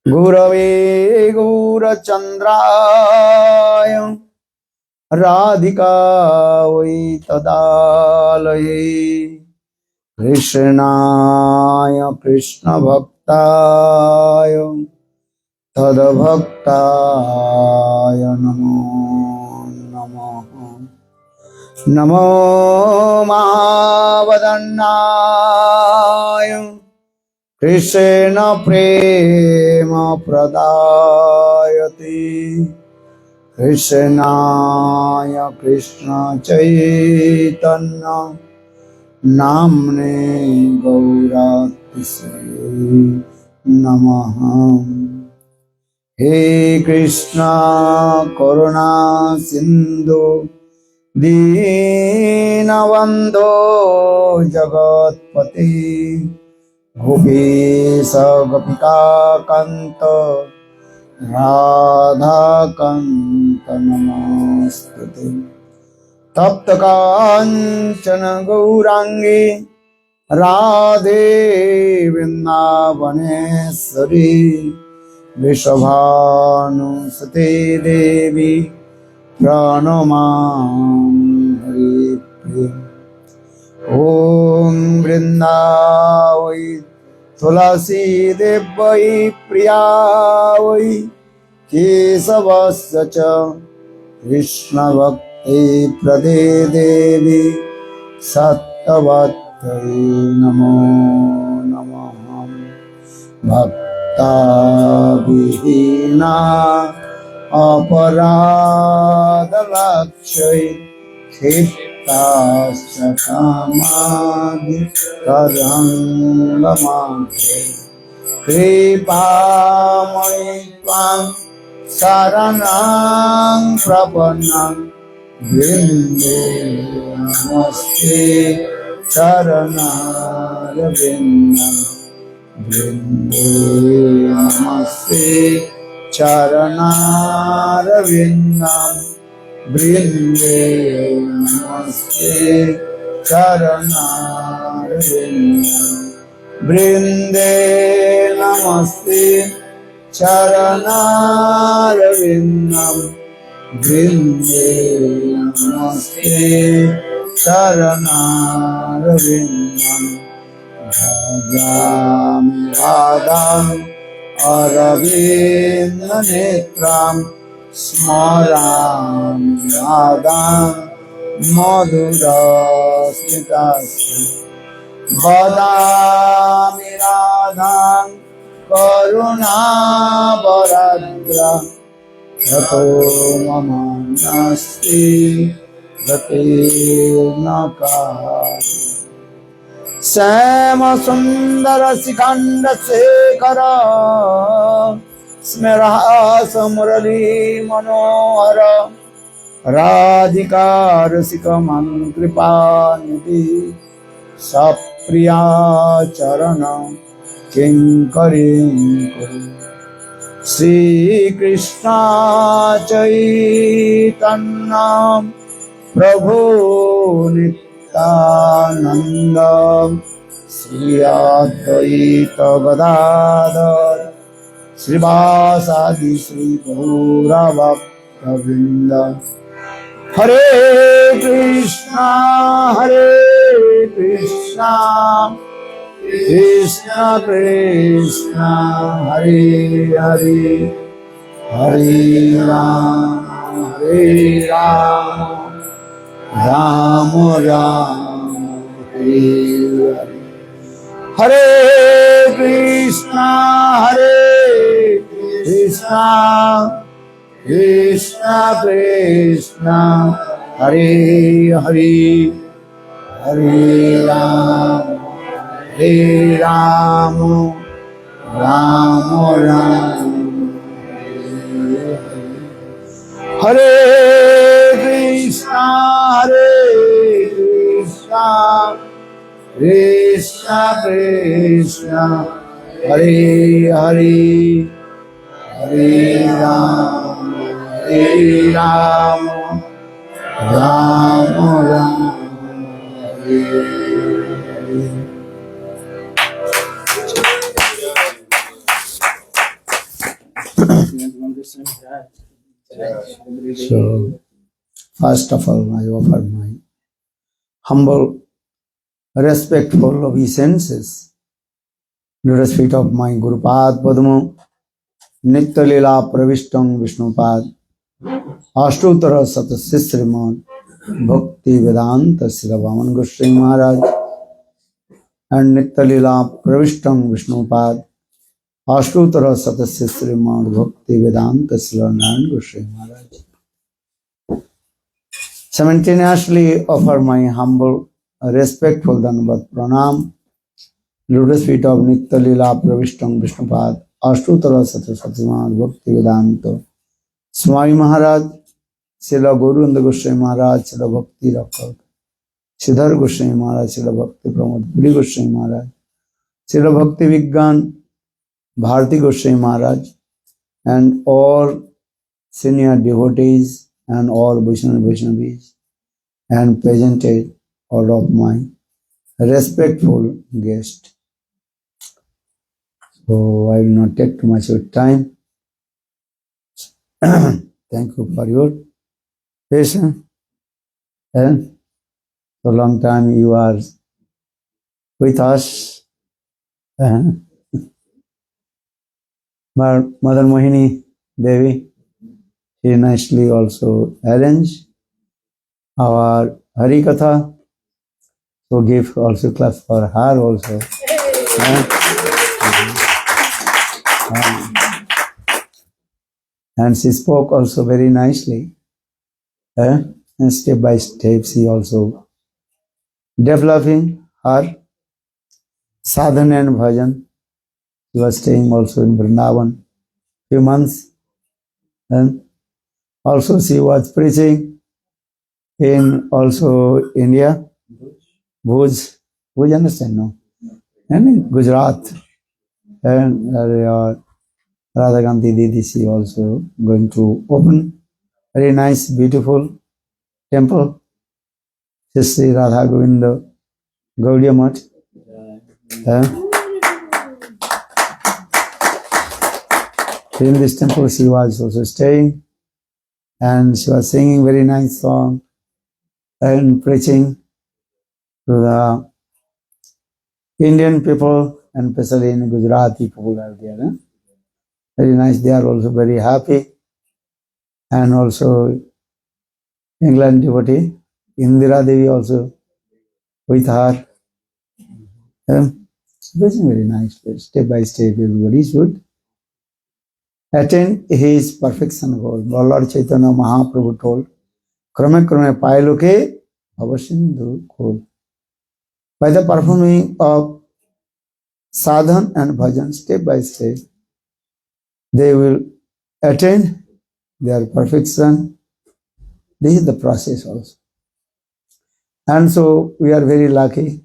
Gurave Gurachandraya Radhika Vai Tadalaye Krishnaya Krishna Bhaktaya Tadabhaktaya Namo Namaha. Namo Mahavadannaya Krishna Prema Pradayati Krishnaya Krishna Chaitanya Namne Gauratise Namaha. He Krishna Karuna Sindhu Dinavandho Jagatpati Gopesa Gopika Kanta Radha Kanta Namaste Tapta Kanchana Gaurangi Radhe Vrindavaneshwari Vrishabhanu Sate Devi Pranamami Hari Priya. Om Vrindavai Tulasi Devai Priyavai Kesavasya cha Krishna Bhakti Prade Devi Sattvatai Namo Namaha. Bhakta Vihina Aparada Lakshai Khiptasya Kamadi Karangamante Kripamai Tvam Saranang Prapanam Vinde Namaste Charanarvindam Vinde Namaste Charanarvindam Vinde Namaste Charanarvindam Vinde Namaste Charanarvindam Vinde Namaste Charanarvindam Bhajami Radham Aravinda Netram Smarami Radham Madhurasmitasya Badami Radham करुणावराद्रा यतो मम नास्ति गतिर्न कारि श्याम सुंदर शिखंड शेखर स्मेरहास मुरली मनोहर राधिका रसिकमं कृपानिधि सप्रिया चरण किंकरीं कुरु श्री कृष्ण चैतन्य प्रभु नित्यानंद श्री अद्वैत गदाधर श्रीवासादि श्री गौरभक्तवृंद हरे कृष्णा कृष्ण कृष्ण हरे हरे हरे राम राम राम हरे हरे हरे कृष्णा कृष्ण कृष्ण हरे हरे हरे राम राम राम हरे Krishna Krishna Krishna Hare Hare Hare Ram Ram Ram Hare Hare So, first of all, I offer my humble, respectful obeisances to the feet of my Guru Pad Padma, Nitya Lila Pravishtam Vishnupad, Ashtutara Satasisriman, Bhakti Vedanta Siravaman Goswami Maharaj, and Nitya Lila Pravishtam Vishnupad, Ashtutara Satasisriman, Bhakti Vedanta Siravaman Goswami Maharaj. Simultaneously offer my humble, respectful Dandavat Pranam, lotus feet of Nitya Lila Pravishtam Vishnupad, Ashtutara Satasisriman, Bhakti Vedanta Swami Maharaj, Srila Guru and Goswami Maharaj, Srila Bhakti Raksha, Siddhar Goswami Maharaj, Srila Bhakti Pramod Puri Goswami Maharaj, Srila Bhakti Vigyan, Bharati Goswami Maharaj, and all senior devotees and all Vaishnavis, and presented all of my respectful guests. So I will not take too much of time. Thank you for your patience. And so long time you are with us. Mother Mohini Devi, she nicely also arranged our Harikatha. So give also class for her also. And she spoke also very nicely. And step by step she also developing her sadhana and bhajan. She was staying also in Vrindavan few months. And also she was preaching in also India, Bhuj, understand no? And in Gujarat. And Radha Gandhi Didi, she also going to open very nice, beautiful temple, Sri Radha Govinda Gaudiya Math. In this temple she was also staying, and she was singing very nice song and preaching to the Indian people, and especially in Gujarati people are there. Very nice, they are also very happy. And also England devotee, Indira Devi also with her. Expressing very nicely, step by step, everybody should attain his perfection goal. Lord Chaitanya Mahaprabhu told, Krame Krame Pailoke Avasindhu Kol. By the performing of sadhan and bhajan, step by step, they will attain their perfection. This is the process also. And so we are very lucky.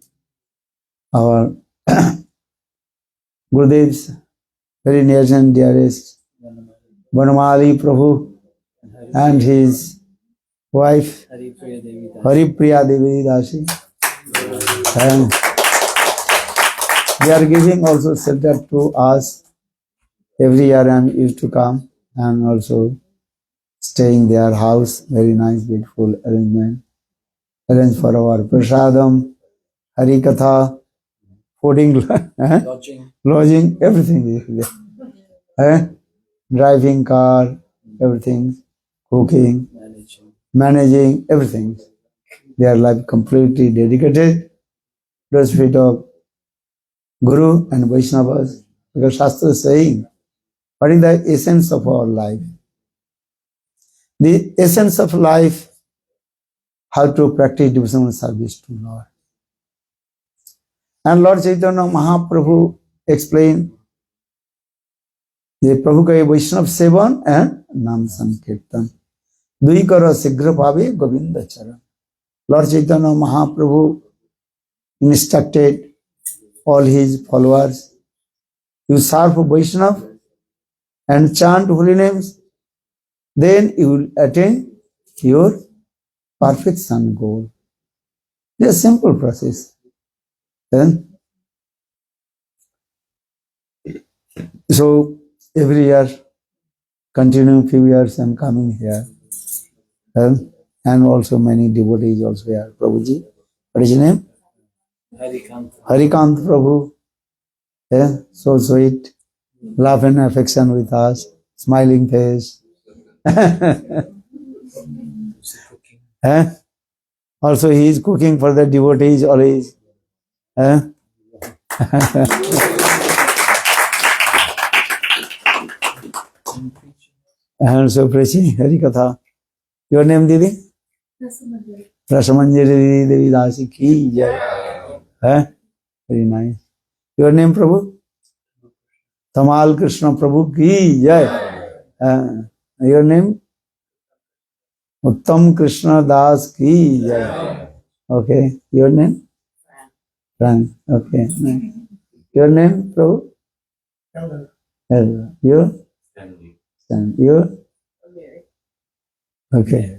Our Gurudev's very near and dearest Banamali Prabhu and his wife Haripriya Devi Dasi. And they are giving also shelter to us. Every year I am used to come and also staying their house. Very nice, beautiful arrangement. Arrange for our prasadam, Harikatha, fooding, lodging, everything is there. Driving car, everything, cooking, managing, everything. Their life completely dedicated to the feet of Guru and Vaishnavas. Because Shastra is saying, what is the essence of our life? The essence of life, how to practice devotional service to Lord. And Lord Chaitanya Mahaprabhu explained the Prabhu ka Vaishnav Sevan and Nam Sankirtan. Dui kara sigra pave Govinda Charan. Lord Chaitanya Mahaprabhu instructed all his followers, you serve Vaishnav and chant holy names, then you will attain your perfection goal. It's a simple process. Then, so every year, continuing few years, I am coming here. And also many devotees also here. Prabhuji, what is your name? Harikant Prabhu. Yeah, so sweet. Love and affection with us. Smiling face. Also he is cooking for the devotees always. And so preaching Harikatha. Your name, Didi? Rasamanjari Devi Dasi ki jai. Very nice. Your name, Prabhu? Tamal Krishna Prabhu ki jai. Your name? Uttam Krishna Das ki jai. Okay. Your name? Frank. Okay. Nice. Your name, Prabhu? You? You? Okay.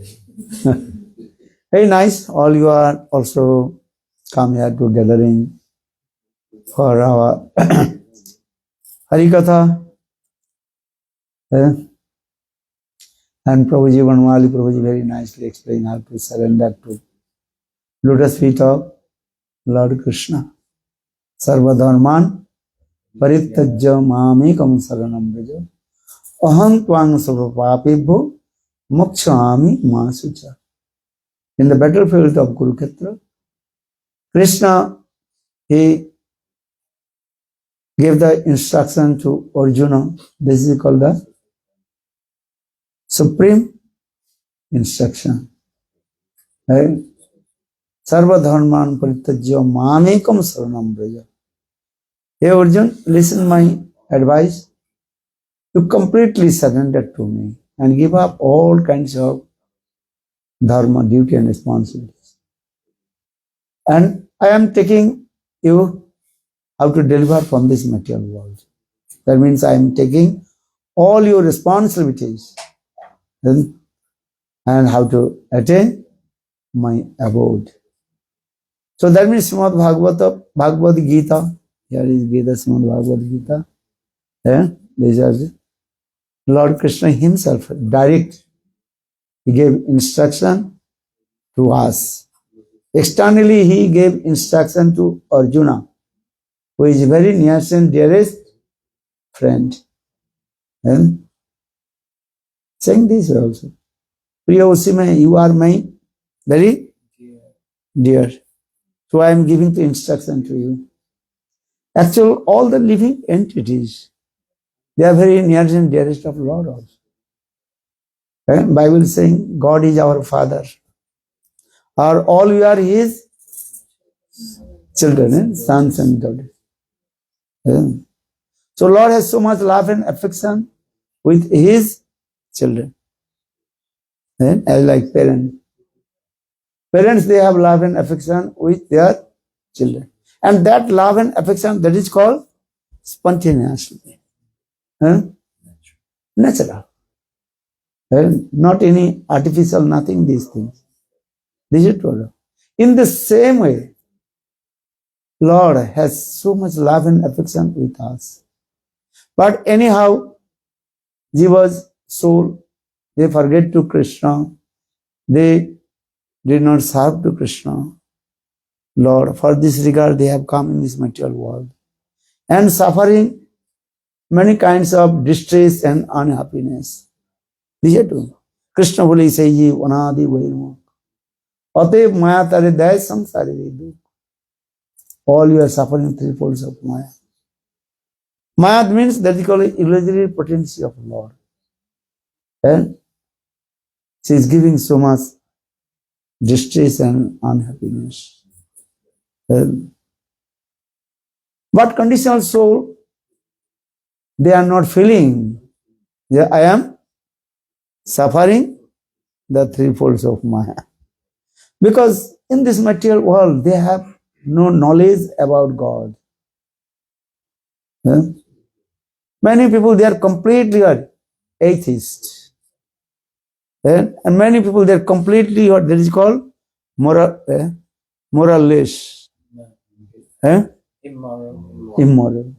Very nice. All you are also come here to gathering for our Harikatha. And Prabhuji Vanmali Prabhuji very nicely explained how to surrender to lotus feet of Lord Krishna. Sarva dharman parittajya mamekam saranam braja aham tvang sarva papebho mokshami masucha. In the battlefield of Kurukshetra, Krishna, he gave the instruction to Arjuna. This is called the supreme instruction. Sarva dharman parittajya mamekam saranam braja. Hey Arjuna, listen my advice. You completely surrender to me and give up all kinds of dharma, duty and responsibilities. And I am taking you how to deliver from this material world. That means I am taking all your responsibilities and how to attain my abode. So that means Srimad Bhagavad Gita. Here is Gita, Srimad Bhagavad Gita. These are Lord Krishna himself direct. He gave instruction to us. Externally, he gave instruction to Arjuna, who is very near and dearest friend. And saying this also, Priya Usime, you are my very dear. So I am giving the instruction to you. Actually, all the living entities, they are very near and dearest of Lord also. Bible is saying God is our Father, or all we are His children, sons and daughters. So Lord has so much love and affection with His children. As like parents. Parents, they have love and affection with their children. And that love and affection, that is called spontaneously. Natural. Not any artificial, nothing, these things. This is true. In the same way, Lord has so much love and affection with us. But anyhow, Jiva's soul, they forget to Krishna. They did not serve to Krishna. Lord, for this regard, they have come in this material world and suffering many kinds of distress and unhappiness. This is true. Krishna bole say ye anadi vairmo. Atev maya tare day samsare du. All you are suffering three folds of maya. Maya means that is called illusory potency of Lord. And she is giving so much distress and unhappiness. But conditional soul, they are not feeling. I am suffering the three folds of Maya. Because in this material world, they have no knowledge about God. Many people, they are completely atheists. And many people, they are completely what that is called moralists. Immoral.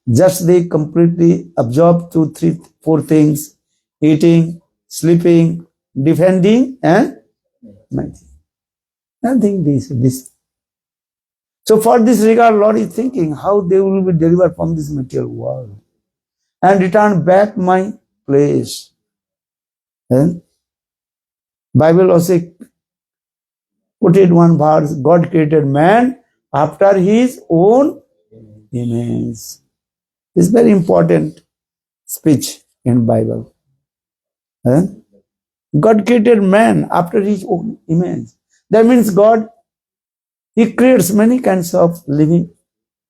Just they completely absorb to three, four things: eating, sleeping, defending, and mighty. Nothing this. So for this regard, Lord is thinking how they will be delivered from this material world and return back my place. Bible also put it one verse: God created man after His own image. This is very important speech in Bible. God created man after His own image. That means God, He creates many kinds of living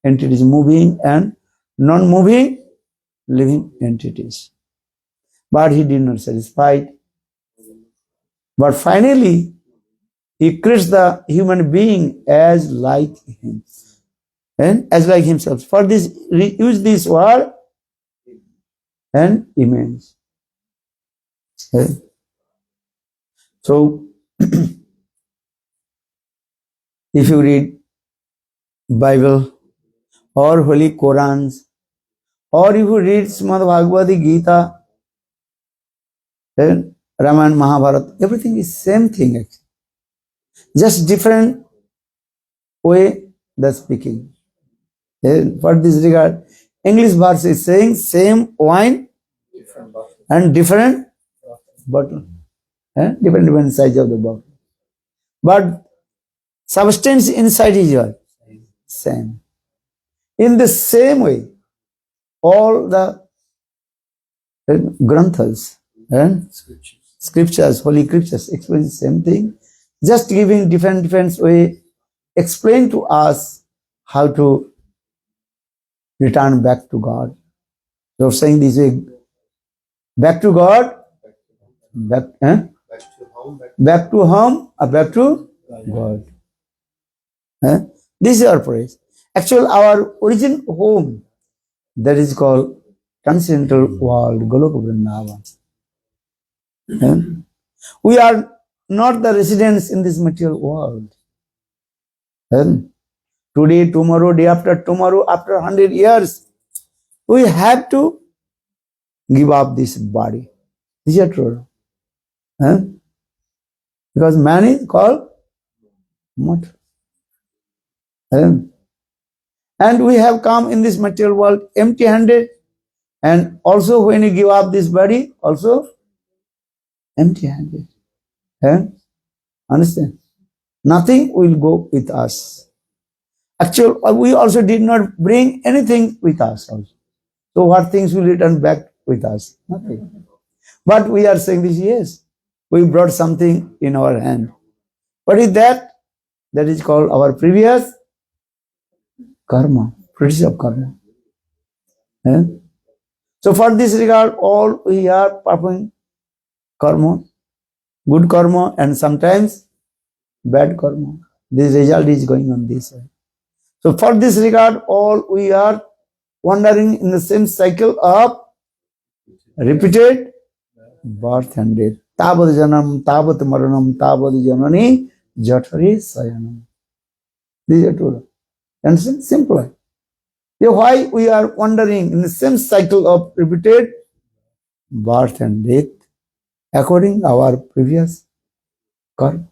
entities, moving and non-moving living entities. But He did not satisfy. But finally, He creates the human being as like Him. And as like Himself. For this, use this word and image. So, if you read Bible or Holy Qurans, or if you read Srimad Bhagavad Gita, Ramayana, Mahabharata, everything is same thing actually. Just different way the speaking. For this regard, English verse is saying same wine and different bottle. Different size of the bottle. But substance inside is what? Same. In the same way, all the granthas and scriptures, holy scriptures explain the same thing, just giving different way, explain to us how to return back to God. So saying this way, back to God, back to home, or back to God. This is our praise. Actually, our origin home, that is called transcendental world, Goloka Vrindavan. We are not the residents in this material world. Today, tomorrow, day after tomorrow, after 100 years, we have to give up this body. Is that true? Because man is called mortal. And we have come in this material world empty-handed, and also when you give up this body, also empty-handed. Understand? Nothing will go with us. Actually, we also did not bring anything with us also. So what things will return back with us? Nothing. But we are saying this, yes, we brought something in our hand. What is that? That is called our previous karma, fruits of karma. Eh? So for this regard, all we are performing karma, good karma and sometimes bad karma. This result is going on this way. So for this regard, all we are wandering in the same cycle of repeated birth and death. Tabad janam, tabat maranam, tabad janani, jatari sayanam. These are two. Understand? Simple. Yeah, why we are wandering in the same cycle of repeated birth and death according to our previous karma.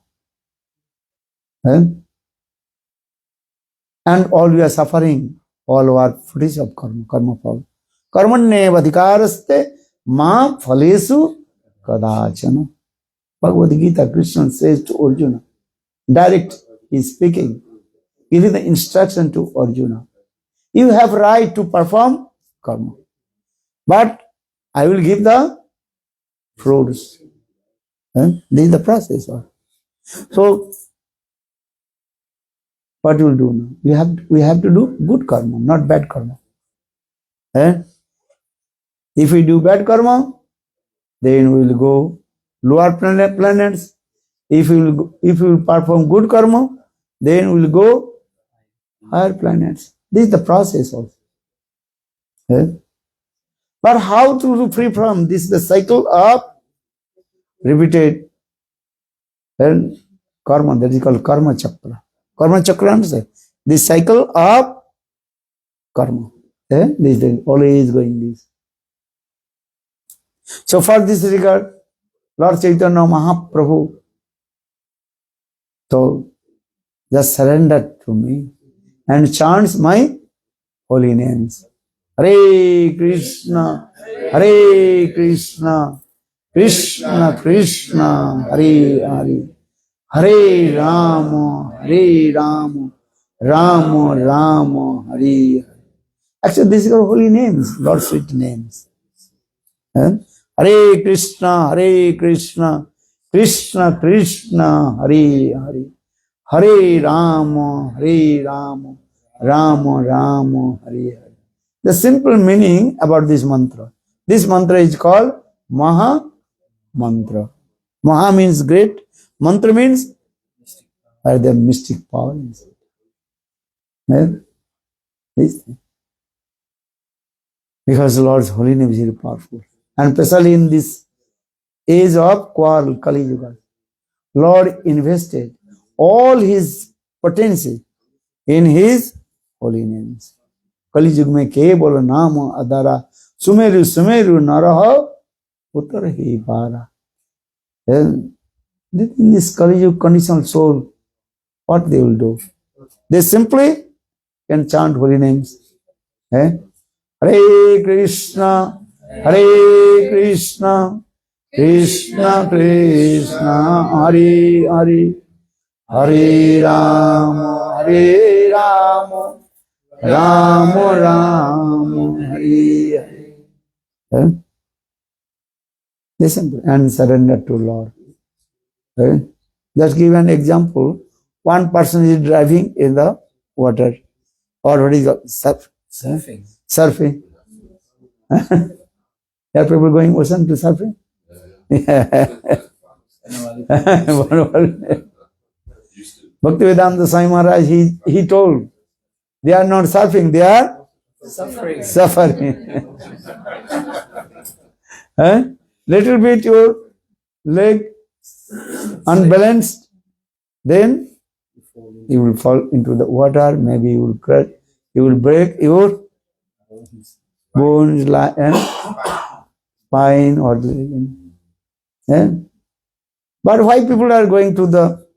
And all we are suffering, all our fruits of karma fall. Karmanye vadhikaraste ma phalesu kadachana. Bhagavad Gita, Krishna says to Arjuna, direct, he is speaking, giving the instruction to Arjuna. You have right to perform karma, but I will give the fruits. This is the process. So, what you will do now? We have to do good karma, not bad karma. If we do bad karma, then we will go lower planets. If we will perform good karma, then we will go higher planets. This is the process also. But how to free from this? The cycle of repeated karma, that is called karma chakra. Karma chakra, understand? This cycle of karma. This is always going this. So for this regard, Lord Chaitanya Mahaprabhu told, just surrender to me and chants my holy names. Hare Krishna, Hare Krishna, Krishna Krishna, Hare Hare, Hare Rama, Hare Rama, Rama Rama, Hare Hare. Actually, these are holy names, Lord's sweet names. Hare Krishna, Hare Krishna, Krishna Krishna, Hare Hare, Hare Rama, Hare Rama, Rama Rama, Hare Hare. The simple meaning about this mantra. This mantra is called maha-mantra. Maha means great. Mantra means the mystic power inside. This thing. Because the Lord's holy name is very powerful. And especially in this age of Kali-yuga, Lord invested all his potency in his holy names. Kali-yuga mein kevol nama adara sumeru sumeru naraha uttar hi para. In this Kali-yuga conditional soul, what they will do? They simply can chant holy names. Hare Krishna, Hare Krishna, Krishna Krishna, Hare Hare, Hare Rama, Hare Rama, Rama Rama, Hare Hare. Listen and surrender to Lord. Just give an example. One person is driving in the water, or what is it? Surfing. There are people going ocean to surfing? Bhaktivedanta Swami Maharaj, he told, they are not surfing, they are suffering. Little bit your leg unbalanced, then you will fall into the water, maybe you will crash, you will break your bones and spine or but why people are going to the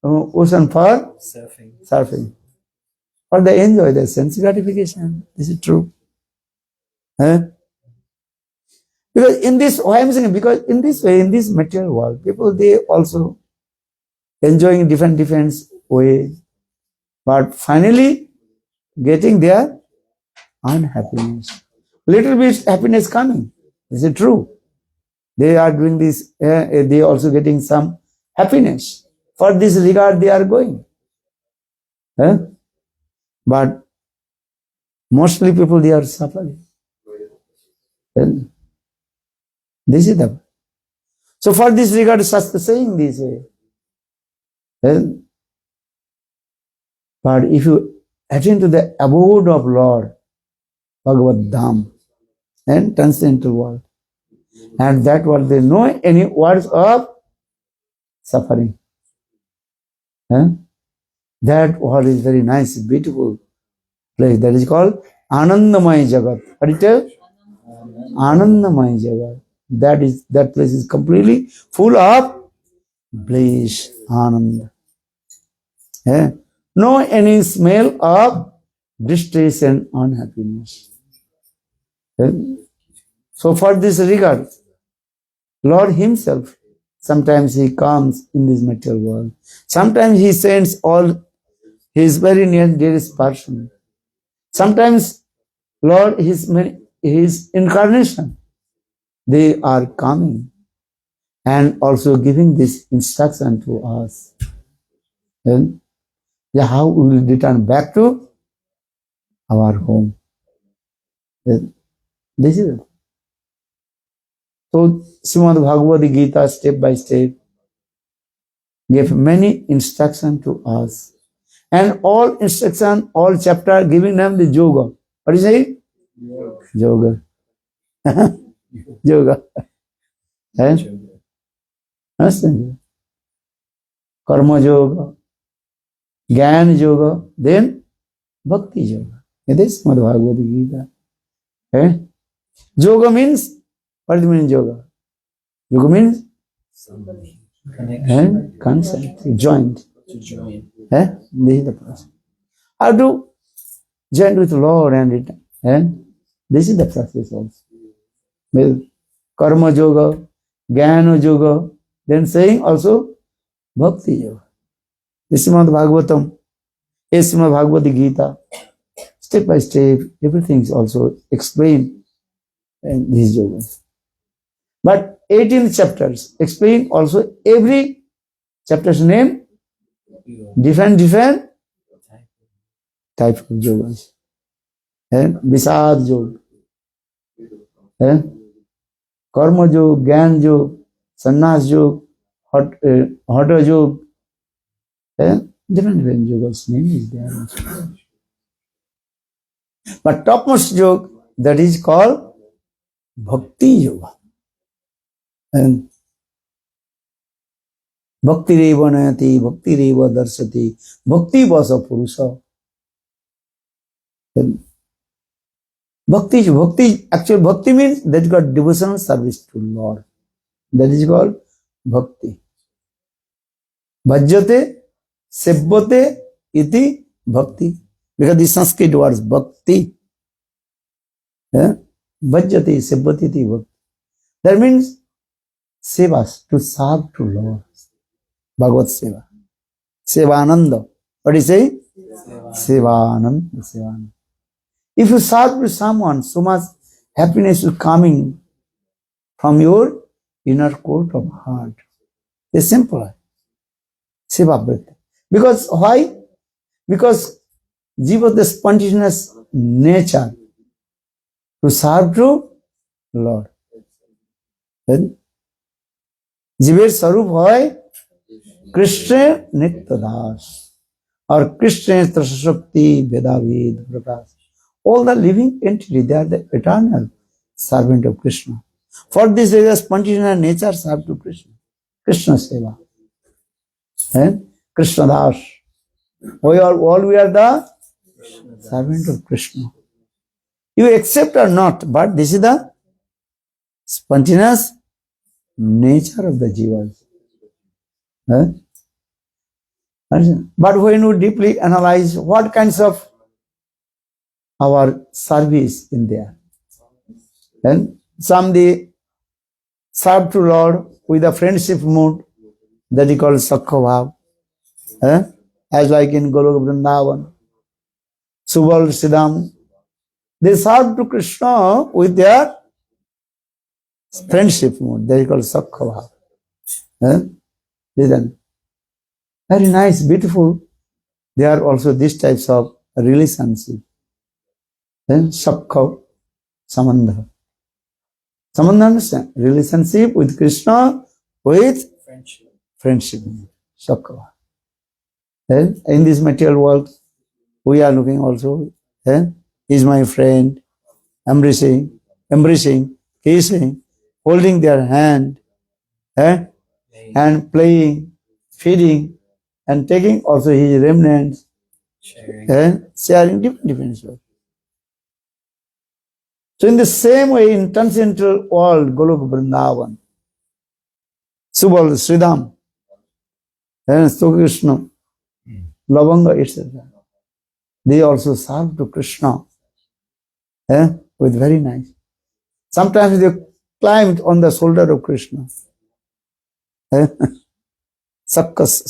ocean for surfing? For they enjoy the sense gratification. This is true. Because in this, why I'm saying, because in this way, in this material world, people, they also enjoying different way. But finally, getting their unhappiness. Little bit happiness coming. Is it true? They are doing this, they are also getting some happiness. For this regard they are going. Eh? But mostly people, they are suffering. This is the. So for this regard, Shastra saying this way. But if you attend to the abode of Lord, Bhagavad Dham, and transcendental world, and that world, there no any words of suffering. That world is very nice, beautiful place. That is called Anandamaya Jagat. What is it? Anandamaya Jagat. That place is completely full of bliss, Anand. No any smell of distress and unhappiness. So for this regard, Lord Himself, sometimes He comes in this material world. Sometimes He sends all His very near dearest person. Sometimes Lord, His incarnation, they are coming and also giving this instruction to us. And how we will return back to our home. This is it. So Srimad Bhagavad Gita, step by step, gave many instructions to us. And all instruction, all chapter giving them the yoga. What is it? Yoga. Yoga. Understand? Karma yoga, Jnana yoga, then Bhakti yoga. It is Srimad Bhagavad Gita. Yoga means, what does it mean yoga? Yoga means concept, joint. This is the process. How to join with the Lord and return. This is the process also. With Karma yoga, Jnana yoga, then saying also Bhakti yoga. This is Srimad Bhagavatam, Srimad Bhagavad Gita. Step by step, everything is also explained in these yogas. But 18 chapters explain also every chapter's name, different type of yogas. Visad yoga, Karma yoga, Jnana yoga, Sannyas yoga, Hatha yoga, different yogas name is there. But topmost yoga, that is called Bhakti yoga. And Bhakti reva nayati, Bhakti reva darsati, Bhakti vasa purusa. Actually Bhakti means that you got devotional service to Lord. That is called Bhakti. Bhajyate, sebbate, iti Bhakti. Because the Sanskrit words Bhakti. Bhajyate, sebbate, iti Bhakti. That means sevas, to serve to Lord. Bhagavad Seva. Sevananda. What do you say? Sevananda. If you serve to someone, so much happiness will coming from your inner court of heart. It's simple. Seva Bhakti. Because why? Because jiva, the spontaneous nature to serve to Lord. Then जीवेर स्वरूप है कृष्ण नित्य दास और कृष्ण त्रशक्ति भेदाभेद प्रकाश. All the living entity, they are the eternal servant of Krishna. For this reason, spontaneous nature serve to Krishna. Krishna seva. Krishna das. We are the servant of Krishna. You accept or not, but this is the spontaneous nature of the jivas. But when you deeply analyze what kinds of our service in there, and some they serve to Lord with a friendship mood, that is called Sakha Bhav, as like in Goloka Vrindavan. Subal, Siddham, they serve to Krishna with their friendship mode. They are called Sakha. Listen. Very nice, beautiful. They are also these types of relationship. Then Sakha, Samandha. Samandha, understand? Relationship with Krishna with friendship. Sakha. Then in this material world, we are looking also. Is my friend, embracing, kissing, holding their hand, and playing, feeding, and taking also his remnants, sharing different stuff. So in the same way, in transcendental world, Golok Vrindavan, Subal, Sridham, and Krishna, Lavanga, etc. They also serve to Krishna with very nice. Sometimes they climbed on the shoulder of Krishna. Sometimes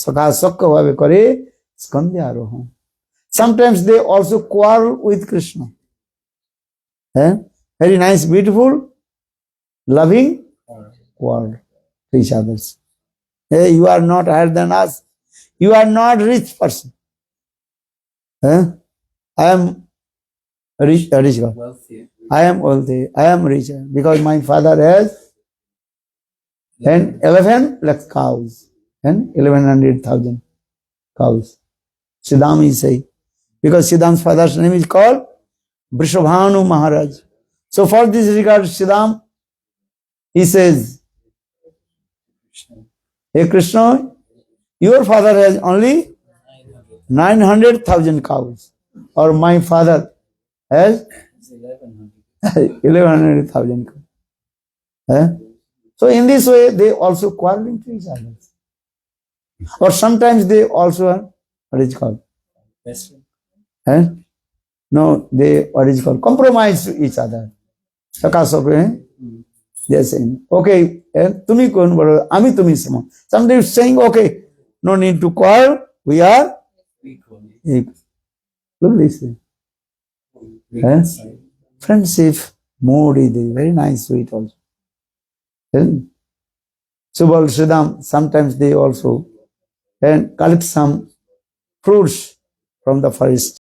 they also quarrel with Krishna. Very nice, beautiful, loving quarrel to each other. Hey, you are not higher than us. You are not rich person. I am rich God. I am wealthy. I am richer because my father has 11 lakh cows and 1100,000 cows. Siddham is saying. Because Siddham's father's name is called Vrishabhanu Maharaj. So for this regard, Siddham, he says, hey Krishna, your father has only 900,000 cows. Or my father has 1100,000 cows. So in this way, they also quarreling to each other. Or sometimes they also are, what is it called? No, what is it called? Compromise to each other. They are saying, okay, tumi kon bolo, ami tumi sama. Sometimes saying, okay, no need to quarrel, we are equal. Look this way. Friendship mood is very nice, sweet also. Subal, Sridham, sometimes they also collect some fruits from the forest.